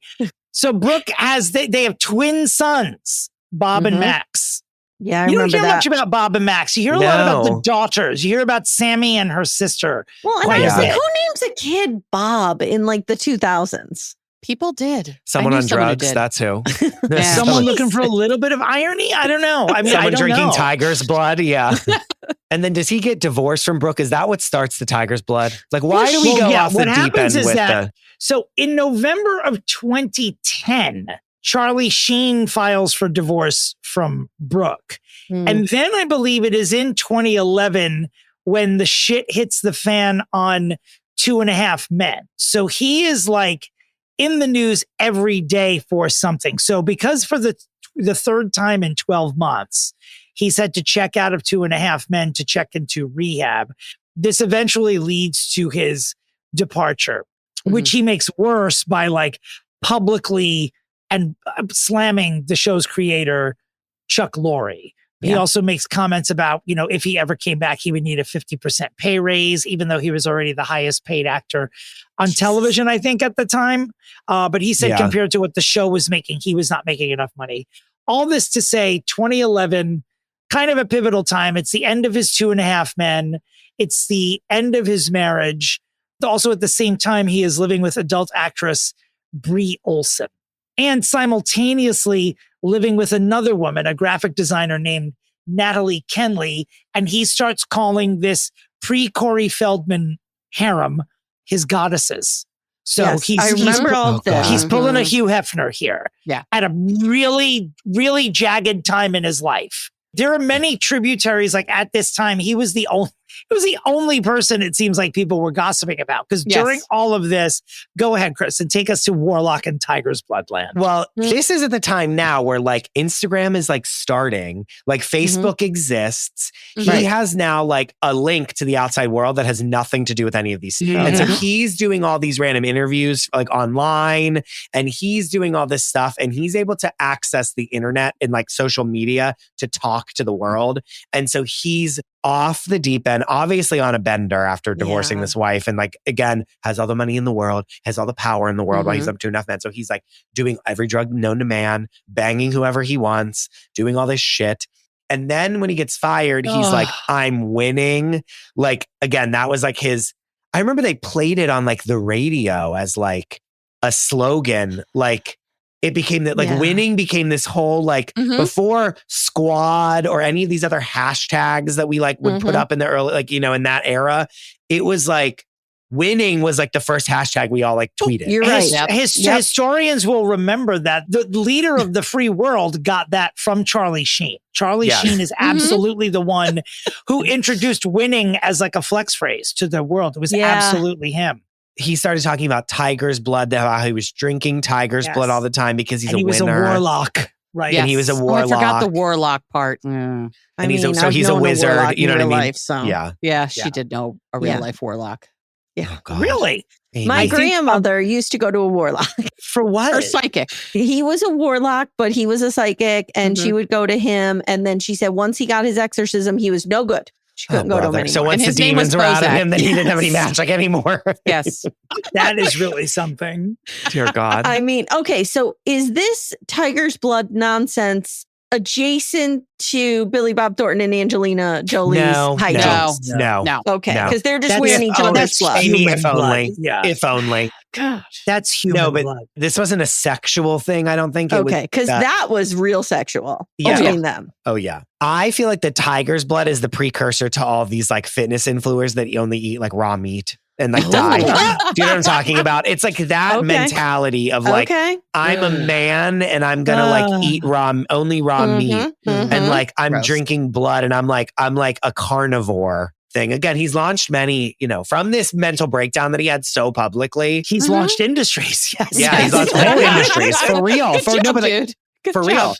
So Brooke they have twin sons, Bob and Max. Yeah, I you remember don't hear that. much about Bob and Max. You hear a lot about the daughters. You hear about Sammy and her sister. Well, and I was like, who names a kid Bob in like the 2000s? People did. Someone on drugs. That's who. Someone looking for a little bit of irony. I don't know. I mean, someone I don't drinking know. tiger's blood. Yeah. And then does he get divorced from Brooke? Is that what starts the tiger's blood? Like, why do we go off the deep end with that? So in November of 2010, Charlie Sheen files for divorce from Brooke. And then I believe it is in 2011 when the shit hits the fan on 2.5 Men. So he is like in the news every day for something. So because for the third time in 12 months, he's had to check out of 2.5 Men to check into rehab. This eventually leads to his departure, which he makes worse by like publicly and slamming the show's creator, Chuck Lorre. He also makes comments about, you know, if he ever came back, he would need a 50% pay raise, even though he was already the highest paid actor on television, I think, at the time. But he said compared to what the show was making, he was not making enough money. All this to say, 2011, kind of a pivotal time. It's the end of his 2.5 Men. It's the end of his marriage. Also, at the same time, he is living with adult actress Brie Olson, and simultaneously living with another woman, a graphic designer named Natalie Kenley. And he starts calling this pre-Corey Feldman harem his goddesses. So I remember all of this. He's pulling a Hugh Hefner here. Yeah. At a really, really jagged time in his life. There are many tributaries. Like at this time, he was the only person it seems like people were gossiping about. Because during all of this, go ahead, Chris, and take us to Warlock and Tiger's Bloodland. Well, this is at the time now where like Instagram is like starting, like Facebook exists. He has now like a link to the outside world that has nothing to do with any of these. And so he's doing all these random interviews like online, and he's doing all this stuff, and he's able to access the internet and like social media to talk to the world. And so he's off the deep end, obviously on a bender after divorcing this wife, and like, again, has all the money in the world, has all the power in the world while he's up to 2.5 Men. So he's like doing every drug known to man, banging whoever he wants, doing all this shit. And then when he gets fired, he's like, I'm winning. Like, again, that was like I remember they played it on like the radio as like a slogan, like, it became that like winning became this whole like before squad or any of these other hashtags that we like would put up in the early, like, you know, in that era, it was like winning was like the first hashtag we all like tweeted. You're right. Historians will remember that the leader of the free world got that from Charlie Sheen. Charlie Sheen is absolutely the one who introduced winning as like a flex phrase to the world. It was absolutely him. He started talking about tiger's blood, how he was drinking tiger's blood all the time because he's a winner. He was a warlock, right? Yes. And he was a warlock. I forgot the warlock part. And he's a wizard. You know what I mean? Life, so. Yeah, she did know a real life warlock. Yeah. Oh, really? My grandmother used to go to a warlock. For what? Or psychic. He was a warlock, but he was a psychic, and she would go to him. And then she said once he got his exorcism, he was no good. She couldn't go to him anymore. So once the demons were out of him, then he didn't have any magic anymore. Yes. That is really something. Dear God. I mean, okay, so is this Tiger's Blood nonsense adjacent to Billy Bob Thornton and Angelina Jolie's hijinks? No. Okay, because they're just wearing each other's blood. If only. Yeah. If only. Gosh. That's human blood. This wasn't a sexual thing, I don't think. Okay, because that was real sexual between them. Oh, yeah. I feel like the tiger's blood is the precursor to all of these like fitness influencers that only eat like raw meat and like die. Do you know what I'm talking about? It's like that mentality of like, I'm a man and I'm going to like eat only raw meat. And like, I'm drinking blood and I'm like a carnivore thing. Again, he's launched many, you know, from this mental breakdown that he had so publicly. He's launched industries. Yes. Yeah, he's launched whole industries for real. Good real. job.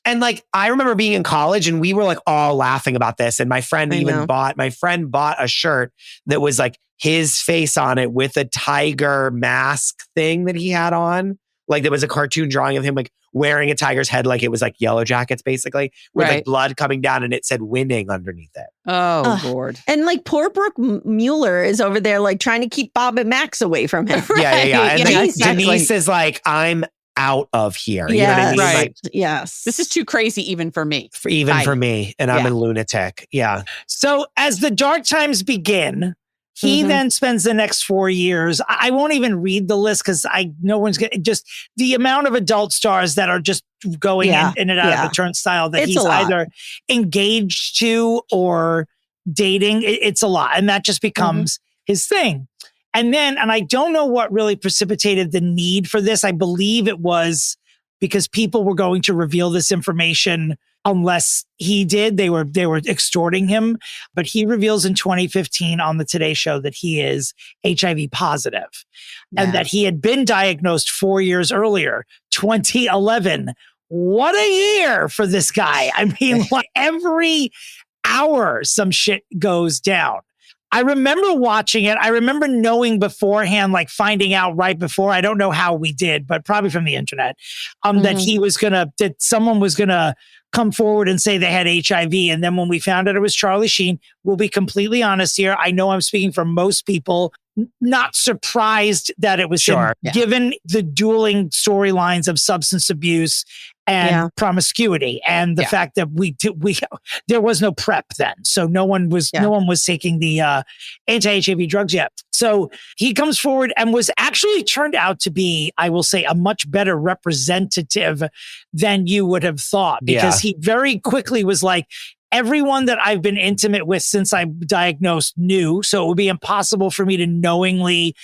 And like, I remember being in college and we were like all laughing about this. And my friend bought a shirt that was like his face on it with a tiger mask thing that he had on. Like there was a cartoon drawing of him like wearing a tiger's head, like it was like Yellow Jackets basically, with like blood coming down and it said winning underneath it. Oh, Lord. And like poor Brooke Mueller is over there like trying to keep Bob and Max away from him. Yeah. And Denise is like, I'm out of here. You know what I mean? Right. Like, yes. This is too crazy even for me. For me. And I'm a lunatic. Yeah. So as the dark times begin, he then spends the next 4 years. I won't even read the list because no one's getting just the amount of adult stars that are just going in and out of the turnstile that he's either engaged to or dating. It's a lot. And that just becomes his thing. And I don't know what really precipitated the need for this. I believe it was because people were going to reveal this information unless he did. They were extorting him. But he reveals in 2015 on the Today Show that he is HIV positive and that he had been diagnosed 4 years earlier, 2011. What a year for this guy. I mean, like every hour some shit goes down. I remember watching it. I remember knowing beforehand, like finding out right before. I don't know how we did, but probably from the internet, that someone was going to come forward and say they had HIV. And then when we found out it was Charlie Sheen, we'll be completely honest here. I know I'm speaking for most people. Not surprised that it was him, given the dueling storylines of substance abuse and promiscuity, and the fact that there was no PrEP then, so no one was taking the anti-HIV drugs yet. So he comes forward and was actually turned out to be, I will say, a much better representative than you would have thought, because he very quickly was like, everyone that I've been intimate with since I'm diagnosed knew, so it would be impossible for me to knowingly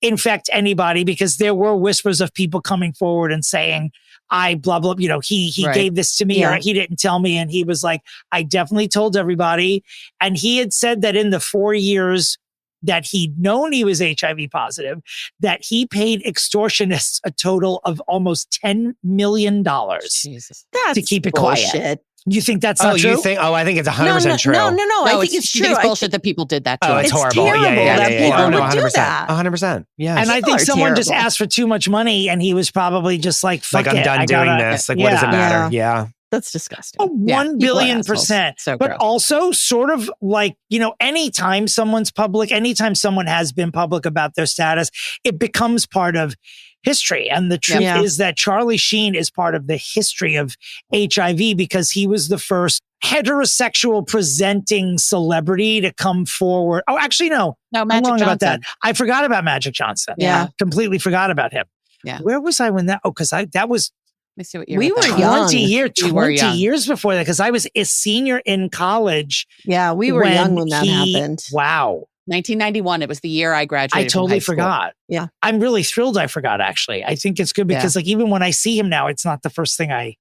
infect anybody, because there were whispers of people coming forward and saying, I blah, blah, he gave this to me or he didn't tell me. And he was like, I definitely told everybody. And he had said that in the 4 years that he'd known he was HIV positive, that he paid extortionists a total of almost $10 million to keep it quiet. You think that's not true? I think it's 100% true. No. I think it's true. It's bullshit that people did that to it's horrible. Terrible that people would do that. 100%. Yeah. And I think someone just asked for too much money, and he was probably just like, fuck I'm done doing this. Like, what does it matter? Yeah. That's disgusting. 1 billion %. So but gross. also sort of like, anytime someone's public, anytime someone has been public about their status, it becomes part of history. And the truth is that Charlie Sheen is part of the history of HIV, because he was the first heterosexual presenting celebrity to come forward. Oh, actually, no. Magic Johnson. About that. I forgot about Magic Johnson. Yeah. Completely forgot about him. Yeah. Where was I when that? Oh, because that was... Let me see what year we were that was. young. 20 years before that, because I was a senior in college. Yeah, we were young when that happened. Wow. 1991. It was the year I graduated. I totally from high forgot. Yeah. I'm really thrilled I forgot, actually. I think it's good because even when I see him now, it's not the first thing I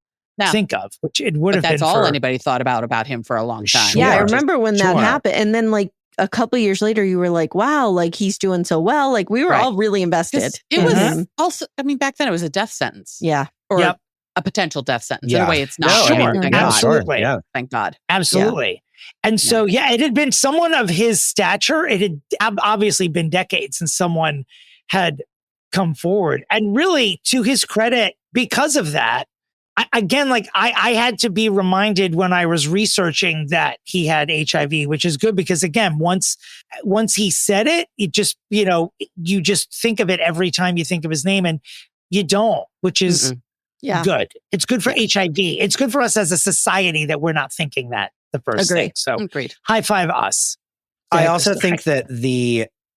think of, which it would have been. That's all anybody thought about him for a long time. Sure. Yeah, I remember when that happened. And then like a couple years later, you were like, wow, like he's doing so well. Like we were all really invested. It was also, back then it was a death sentence. Yeah. Or a potential death sentence. In a way, it's not. Absolutely. Yeah. Thank God. Absolutely. Yeah. And so, it had been someone of his stature. It had obviously been decades since someone had come forward. And really, to his credit, because of that, I had to be reminded when I was researching that he had HIV, which is good because, again, once he said it, it just, you just think of it every time you think of his name, and you don't, which is good. It's good for HIV. It's good for us as a society that we're not thinking that the first thing. So agreed. High five us. I also think that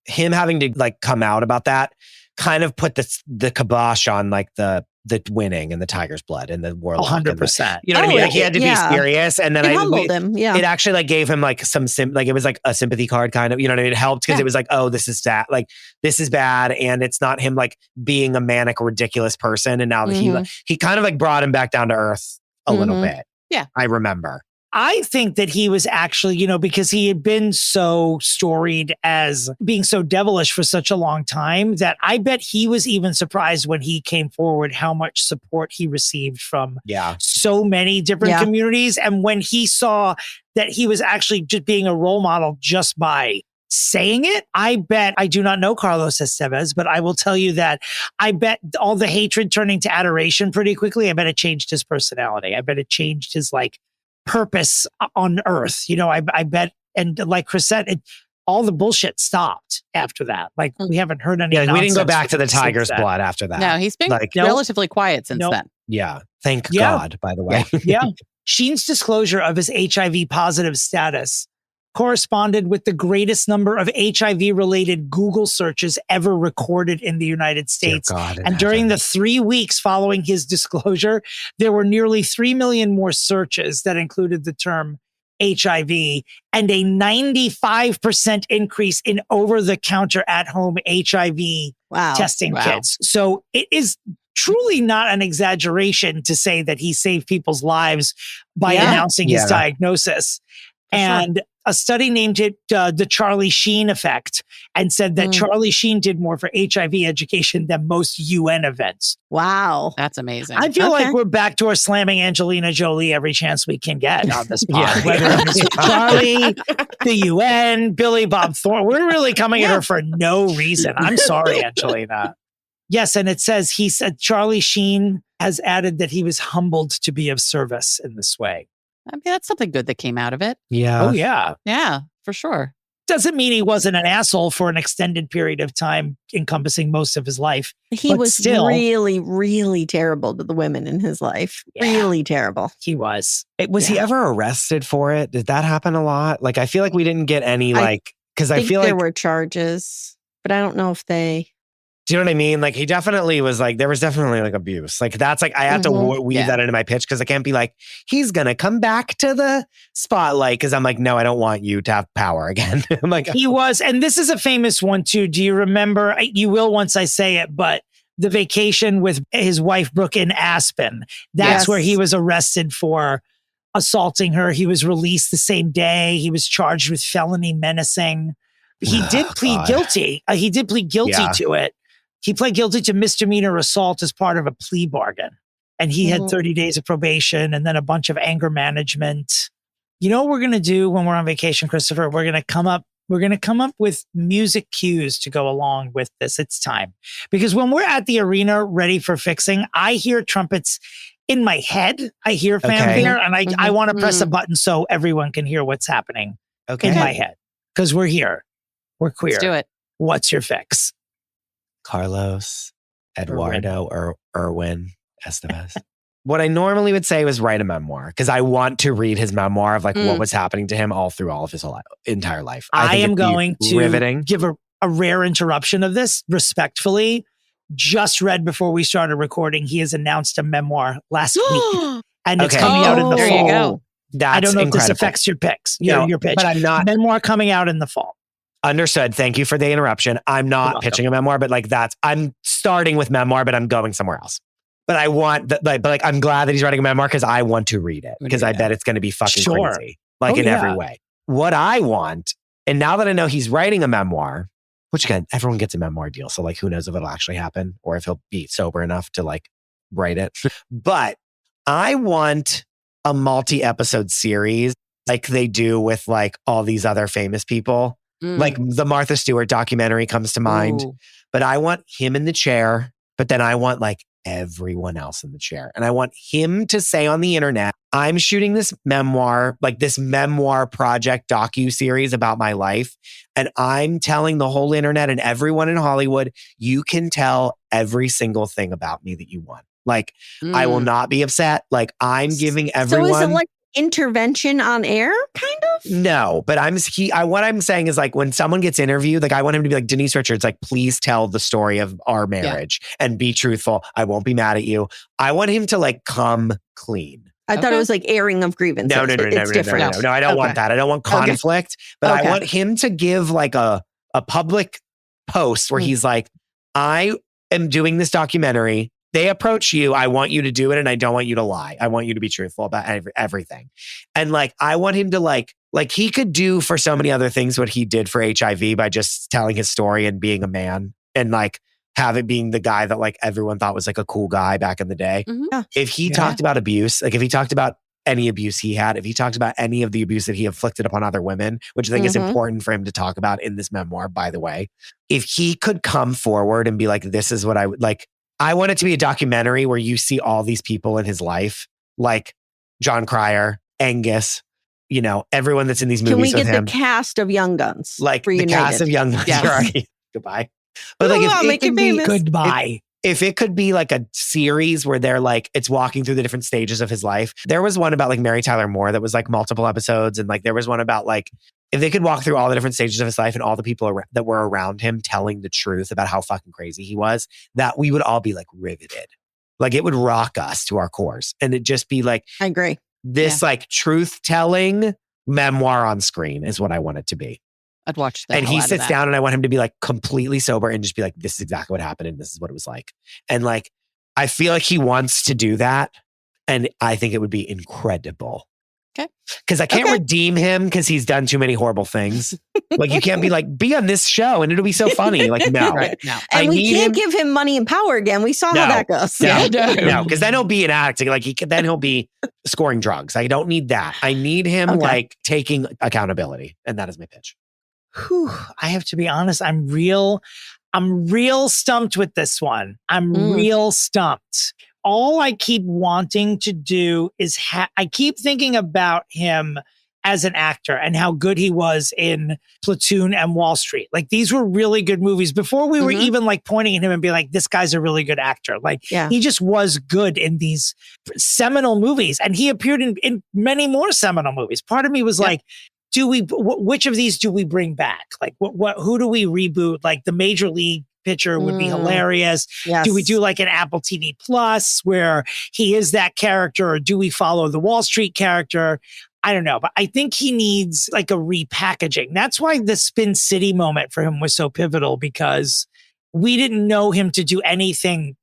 him having to come out about that kind of put the kibosh on the winning and the tiger's blood and the warlock. 100%. You know what I mean? Like he had to be serious, and then it humbled him. Yeah, it actually gave him some it was a sympathy card kind of. You know what I mean? It helped because it was oh, this is sad. This is bad, and it's not him being a manic, ridiculous person. And now he kind of brought him back down to earth a little bit. Yeah, I remember. I think that he was actually, because he had been so storied as being so devilish for such a long time, that I bet he was even surprised when he came forward how much support he received from so many different communities. And when he saw that he was actually just being a role model just by saying it, I bet, I do not know Carlos Estevez, but I will tell you that I bet all the hatred turning to adoration pretty quickly, I bet it changed his personality. I bet it changed his purpose on earth. I bet, and like Chris said, all the bullshit stopped after that. We haven't heard any. Yeah, we didn't go back to the tiger's blood after that. No, he's been relatively quiet since then. Yeah, thank God. By the way, Sheen's disclosure of his HIV positive status corresponded with the greatest number of HIV-related Google searches ever recorded in the United States. And during the 3 weeks following his disclosure, there were nearly 3 million more searches that included the term HIV, and a 95% increase in over-the-counter at-home HIV testing kits. So it is truly not an exaggeration to say that he saved people's lives by announcing his diagnosis. And A study named it the Charlie Sheen effect and said that Charlie Sheen did more for HIV education than most UN events. Wow. That's amazing. I feel like we're back to our slamming Angelina Jolie every chance we can get on this pod. Whether it's Charlie, the UN, Billy Bob Thornton. We're really coming at her for no reason. I'm sorry, Angelina. Yes, and it says, he said Charlie Sheen has added that he was humbled to be of service in this way. I mean, that's something good that came out of it. Yeah. Oh, yeah. Yeah, for sure. Doesn't mean he wasn't an asshole for an extended period of time, encompassing most of his life. He was still really, really terrible to the women in his life. Yeah. Really terrible. He was. Was he ever arrested for it? Did that happen a lot? Like, I feel like we didn't get any, because I feel like there were charges, but I don't know if they... Do you know what I mean? Like, he definitely was like, there was definitely like abuse. Like, that's like, I have to weave that into my pitch because I can't be like, he's going to come back to the spotlight because I'm like, no, I don't want you to have power again. I'm like, he was. And this is a famous one too. Do you remember? You will once I say it, but the vacation with his wife, Brooke, in Aspen. That's where he was arrested for assaulting her. He was released the same day. He was charged with felony menacing. He did plead guilty. He did plead guilty to it. He pled guilty to misdemeanor assault as part of a plea bargain. And he had 30 days of probation and then a bunch of anger management. You know what we're going to do when we're on vacation, Christopher? We're going to come up with music cues to go along with this. It's time. Because when we're at the arena ready for fixing, I hear trumpets in my head. I hear fanfare and I want to press a button so everyone can hear what's happening in my head. Because we're here. We're queer. Let's do it. What's your fix? Carlos, Eduardo, or Erwin Estevez. What I normally would say was write a memoir because I want to read his memoir of like what was happening to him all through all of his entire life. I am going to give a rare interruption of this respectfully. Just read before we started recording, he has announced a memoir last week and it's coming out in the fall. There you go. I don't know if this affects your picks, your pitch. But I'm not. Memoir coming out in the fall. Understood. Thank you for the interruption. I'm not pitching a memoir, but like I'm starting with memoir, but I'm going somewhere else. But I want that, but I'm glad that he's writing a memoir because I want to read it because I bet it's going to be fucking crazy, like in every way. What I want, and now that I know he's writing a memoir, which again, everyone gets a memoir deal. So like, who knows if it'll actually happen or if he'll be sober enough to like write it. But I want a multi-episode series like they do with like all these other famous people. Like the Martha Stewart documentary comes to mind, but I want him in the chair, but then I want like everyone else in the chair. And I want him to say on the internet, I'm shooting this memoir, like this memoir project docu-series about my life. And I'm telling the whole internet and everyone in Hollywood, you can tell every single thing about me that you want. Like, I will not be upset. Like, I'm giving everyone... So is it like intervention on air, kind of? No, but what I'm saying is like when someone gets interviewed, like I want him to be like, Denise Richards, like, please tell the story of our marriage and be truthful. I won't be mad at you. I want him to like come clean. I thought it was like airing of grievances. No, it's different. No, I don't want that. I don't want conflict, but I want him to give like a public post where he's like, I am doing this documentary. They approach you. I want you to do it. And I don't want you to lie. I want you to be truthful about everything. And like, I want him to like he could do for so many other things what he did for HIV by just telling his story and being a man and like have it being the guy that like everyone thought was like a cool guy back in the day. If he talked about abuse, like if he talked about any abuse he had, if he talked about any of the abuse that he inflicted upon other women, which I think is important for him to talk about in this memoir, by the way, if he could come forward and be like, this is what I would like, I want it to be a documentary where you see all these people in his life, like John Cryer, Angus, you know, everyone that's in these movies with him. Can we get the cast of Young Guns? Like reunited? The cast of Young Guns. Yes. Goodbye. But like, if it could be goodbye. If it could be like a series where they're like, it's walking through the different stages of his life. There was one about like Mary Tyler Moore that was like multiple episodes. And like, there was one about like, if they could walk through all the different stages of his life and all the people that were around him telling the truth about how fucking crazy he was, that we would all be like riveted. Like it would rock us to our cores. And it'd just be like, I agree. This like truth telling memoir on screen is what I want it to be. I'd watch that. And he sits down and I want him to be like completely sober and just be like, this is exactly what happened. And this is what it was like. And like, I feel like he wants to do that. And I think it would be incredible. Okay. Because I can't redeem him because he's done too many horrible things. Like, you can't be like, be on this show and it'll be so funny. Like, no. Right, no. And we can't give him money and power again. We saw how that goes. No, because then he'll be an addict. Like, then he'll be scoring drugs. I don't need that. I need him like taking accountability. And that is my pitch. Whew, I have to be honest. I'm real stumped with this one. I'm real stumped. All I keep wanting to do is I keep thinking about him as an actor and how good he was in Platoon and Wall Street. Like, these were really good movies before we were even like pointing at him and being like, this guy's a really good actor. Like, he just was good in these seminal movies, and he appeared in many more seminal movies. Part of me was like, which of these do we bring back? Like, who do we reboot? Like, the Major League pitcher would be hilarious. Yes. Do we do like an Apple TV Plus where he is that character, or do we follow the Wall Street character? I don't know, but I think he needs like a repackaging. That's why the Spin City moment for him was so pivotal, because we didn't know him to do anything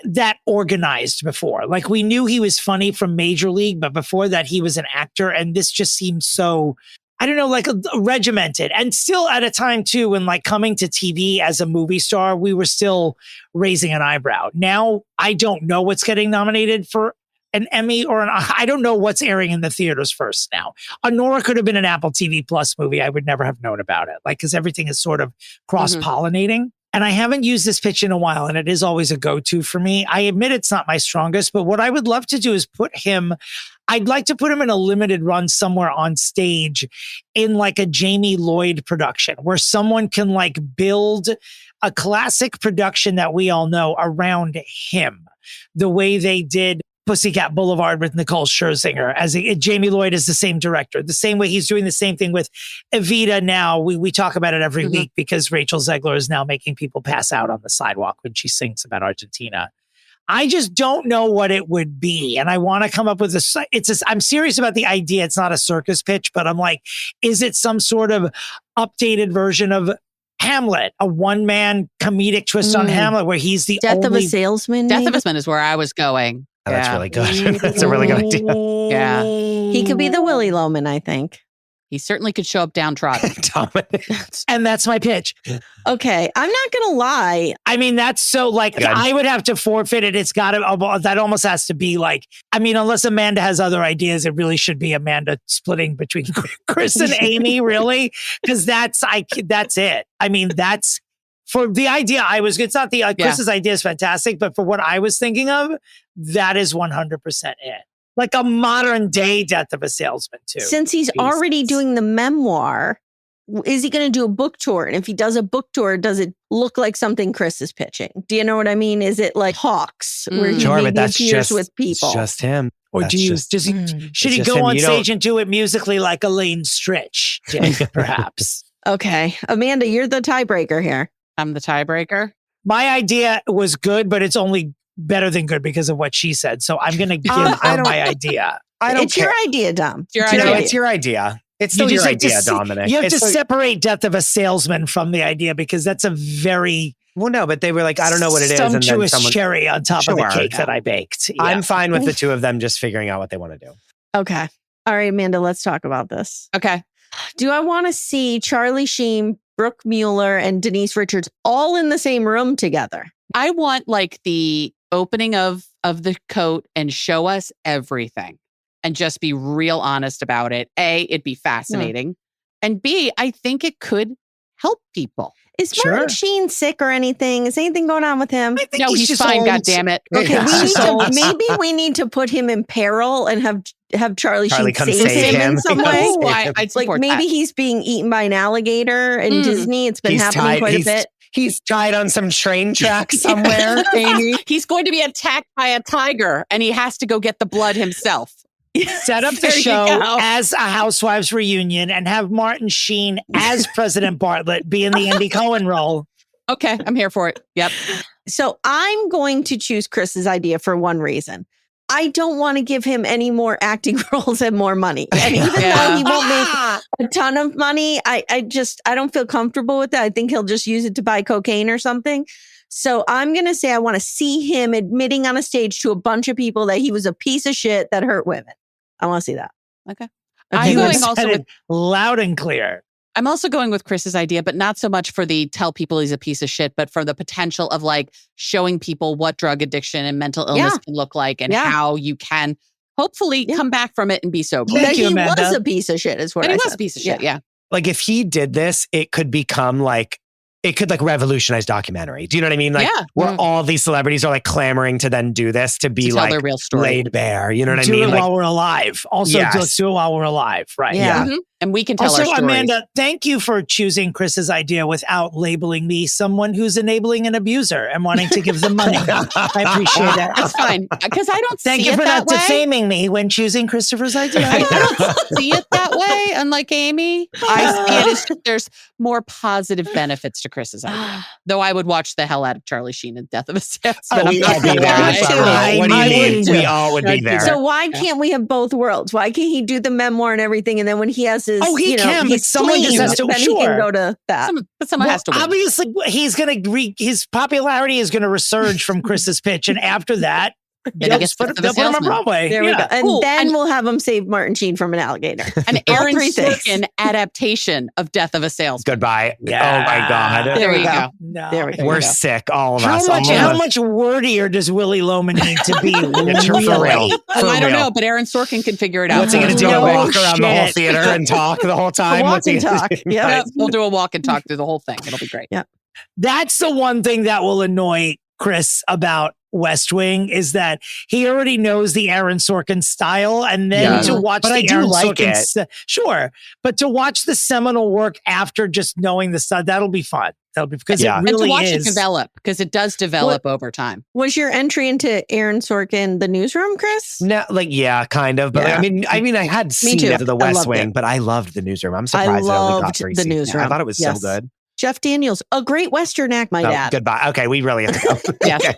that organized before. Like, we knew he was funny from Major League, but before that he was an actor, and this just seems so, I don't know, like regimented. And still at a time too, when like coming to TV as a movie star, we were still raising an eyebrow. Now I don't know what's getting nominated for an Emmy or I don't know what's airing in the theaters first now. Honora could have been an Apple TV Plus movie. I would never have known about it. Like, because everything is sort of cross-pollinating. And I haven't used this pitch in a while, and it is always a go-to for me. I admit it's not my strongest, but what I would love to do is I'd like to put him in a limited run somewhere on stage in like a Jamie Lloyd production, where someone can like build a classic production that we all know around him, the way they did Pussycat Boulevard with Nicole Scherzinger. Jamie Lloyd is the same director, the same way he's doing the same thing with Evita now. We talk about it every week because Rachel Zegler is now making people pass out on the sidewalk when she sings about Argentina. I just don't know what it would be. And I want to come up with I'm serious about the idea. It's not a circus pitch, but I'm like, is it some sort of updated version of Hamlet, a one-man comedic twist on Hamlet where he's the Death of a Salesman? Death of a Salesman is where I was going. Oh, that's really good. That's a really good idea. Yeah. He could be the Willy Loman, I think. He certainly could show up downtrodden. And that's my pitch. Okay. I'm not going to lie. I mean, that's so like, I would have to forfeit it. It's got to, that almost has to be like, I mean, unless Amanda has other ideas, it really should be Amanda splitting between Chris and Amy, really. Because that's it. I mean, that's for the idea it's not the, Chris's idea is fantastic, but for what I was thinking of, that is 100% it. Like a modern day Death of a Salesman too. Since he's already doing the memoir, is he going to do a book tour? And if he does a book tour, does it look like something Chris is pitching? Do you know what I mean? Is it like Hawks, where he maybe appears with people? It's just him. Or should he go on stage and do it musically like Elaine Stritch did, perhaps? Okay. Amanda, you're the tiebreaker here. I'm the tiebreaker. My idea was good, but it's only better than good because of what she said. So I'm going to give her my idea. It's your idea, Dom. It's your idea. It's still your idea, Dominic. You have to separate Death of a Salesman from the idea, because that's a very... Well, no, but they were like, I don't know what it is. And then cherry on top of the cake that I baked. Yeah. I'm fine with the two of them just figuring out what they want to do. Okay. All right, Amanda, let's talk about this. Okay. Do I want to see Charlie Sheen, Brooke Mueller, and Denise Richards all in the same room together? I want like the opening of the coat and show us everything and just be real honest about it. A, it'd be fascinating. And B, I think it could help people. Is Martin Sheen sick or anything? Is anything going on with him? No, he's fine. God damn it. Okay, maybe we need to put him in peril and have Charlie Sheen save him in some way. I'd support maybe he's being eaten by an alligator in Disney. It's been happening quite a bit. He's tied on some train tracks somewhere, Amy. He's going to be attacked by a tiger, and he has to go get the blood himself. Set up the show as a Housewives reunion and have Martin Sheen as President Bartlett be in the Andy Cohen role. Okay, I'm here for it. Yep. So I'm going to choose Chris's idea for one reason. I don't want to give him any more acting roles and more money. And even though he won't make a ton of money, I don't feel comfortable with that. I think he'll just use it to buy cocaine or something. So I'm going to say I want to see him admitting on a stage to a bunch of people that he was a piece of shit that hurt women. I want to see that. Okay. I'm going also with loud and clear. I'm also going with Chris's idea, but not so much for the tell people he's a piece of shit, but for the potential of like showing people what drug addiction and mental illness can look like and how you can hopefully come back from it and be sober. Thank you, Amanda. He was a piece of shit is what I said. He was a piece of shit, yeah. Like if he did this, it could become like, it could like revolutionize documentary. Do you know what I mean? Like where all these celebrities are like clamoring to then do this to be like their real story. Laid bare. You know what I do mean? Do it like, while we're alive. Also, let's do it while we're alive. Right. Yeah. Mm-hmm. And we can tell also, our stories. Amanda, thank you for choosing Chris's idea without labeling me someone who's enabling an abuser and wanting to give them money. I appreciate that. That's fine. Because I don't thank see you it for that not way. defaming me when choosing Christopher's idea. I don't see it that way. Unlike Amy, I see it as there's more positive benefits to Chris's idea. Though I would watch the hell out of Charlie Sheen and Death of a Salesman. We'd all be there. What do you mean? We all would be there. So why can't we have both worlds? Why can't he do the memoir and everything, and then when he has his, he can, but someone just has to. Then he can go to that. But someone has to win. Obviously, he's going to his popularity is going to resurge from Chris's pitch, and after that, they'll put him on Broadway. There we go. And then we'll have him save Martin Sheen from an alligator. An Aaron Sorkin adaptation of Death of a Salesman. Goodbye. Yeah. Oh my God. There we go. No. There we go. We're sick, all of us. How much wordier does Willie Loman need to be? For real. I don't know, but Aaron Sorkin can figure it out. What's he going to do? Walk around the whole theater and talk the whole time? Walk and talk. Yeah. We'll do a walk and talk through the whole thing. It'll be great. Yeah. That's the one thing that will annoy Chris about West Wing is that he already knows the Aaron Sorkin style, and then to watch the Aaron Sorkin, sure, but to watch the seminal work after just knowing the style, that'll be fun. That'll be because it really and to watch is. it develop, because it does develop over time. Was your entry into Aaron Sorkin the newsroom, Chris? No, kind of, but I mean, I had seen it to the West Wing, but I loved the newsroom. I'm surprised I only got 3 the seasons. newsroom. I thought it was so good. Jeff Daniels, a great Western act, my dad. Goodbye. Okay, we really have to go. Yes.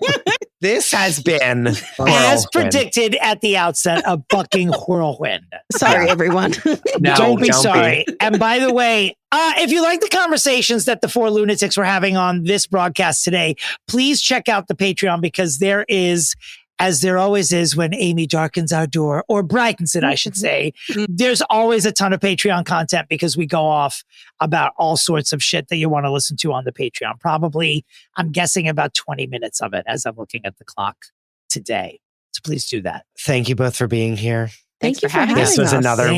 This has been as predicted at the outset, a fucking whirlwind. Sorry, everyone. Don't be sorry. And by the way, if you like the conversations that the 4 lunatics were having on this broadcast today, please check out the Patreon, because there is, as there always is when Amy darkens our door, or brightens it, I should say, there's always a ton of Patreon content, because we go off about all sorts of shit that you want to listen to on the Patreon. Probably, I'm guessing about 20 minutes of it as I'm looking at the clock today. So please do that. Thank you both for being here. Thank you for having us. This was another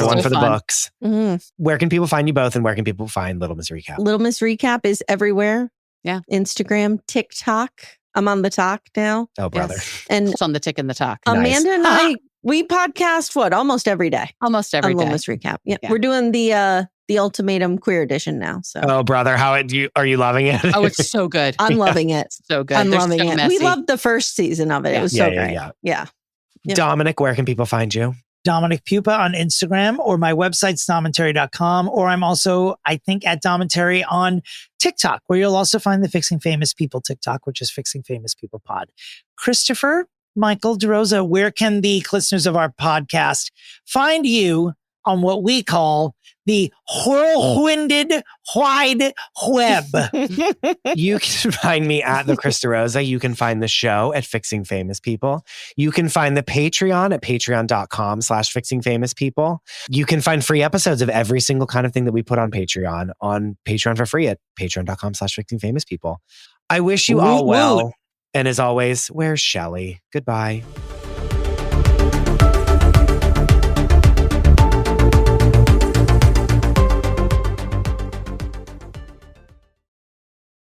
one for the books. Mm-hmm. Where can people find you both, and where can people find Little Miss Recap? Little Miss Recap is everywhere. Yeah. Instagram, TikTok. I'm on the talk now. Oh, brother. Yes. And it's on the tick and the talk. Amanda and I, we podcast almost every day. Almost every day. Little Miss Recap. Yeah. We're doing the Ultimatum Queer Edition now. So brother, are you loving it? Oh, it's so good. I'm loving it. So good. I'm loving so it. Messy. We loved the first season of it. It was so great. Yeah. Dominic, where can people find you? Dominic Pupa on Instagram, or my website's domentary.com, or I'm also, I think, at Domentary on TikTok, where you'll also find the Fixing Famous People TikTok, which is Fixing Famous People Pod. Christopher, Michael, DeRosa, where can the listeners of our podcast find you on what we call the whirlwinded wide web? You can find me at the Chris DeRosa. You can find the show at Fixing Famous People. You can find the Patreon at patreon.com/Fixing Famous People. You can find free episodes of every single kind of thing that we put on Patreon for free at patreon.com/Fixing Famous People. I wish you all well. And as always, where's Shelley? Goodbye.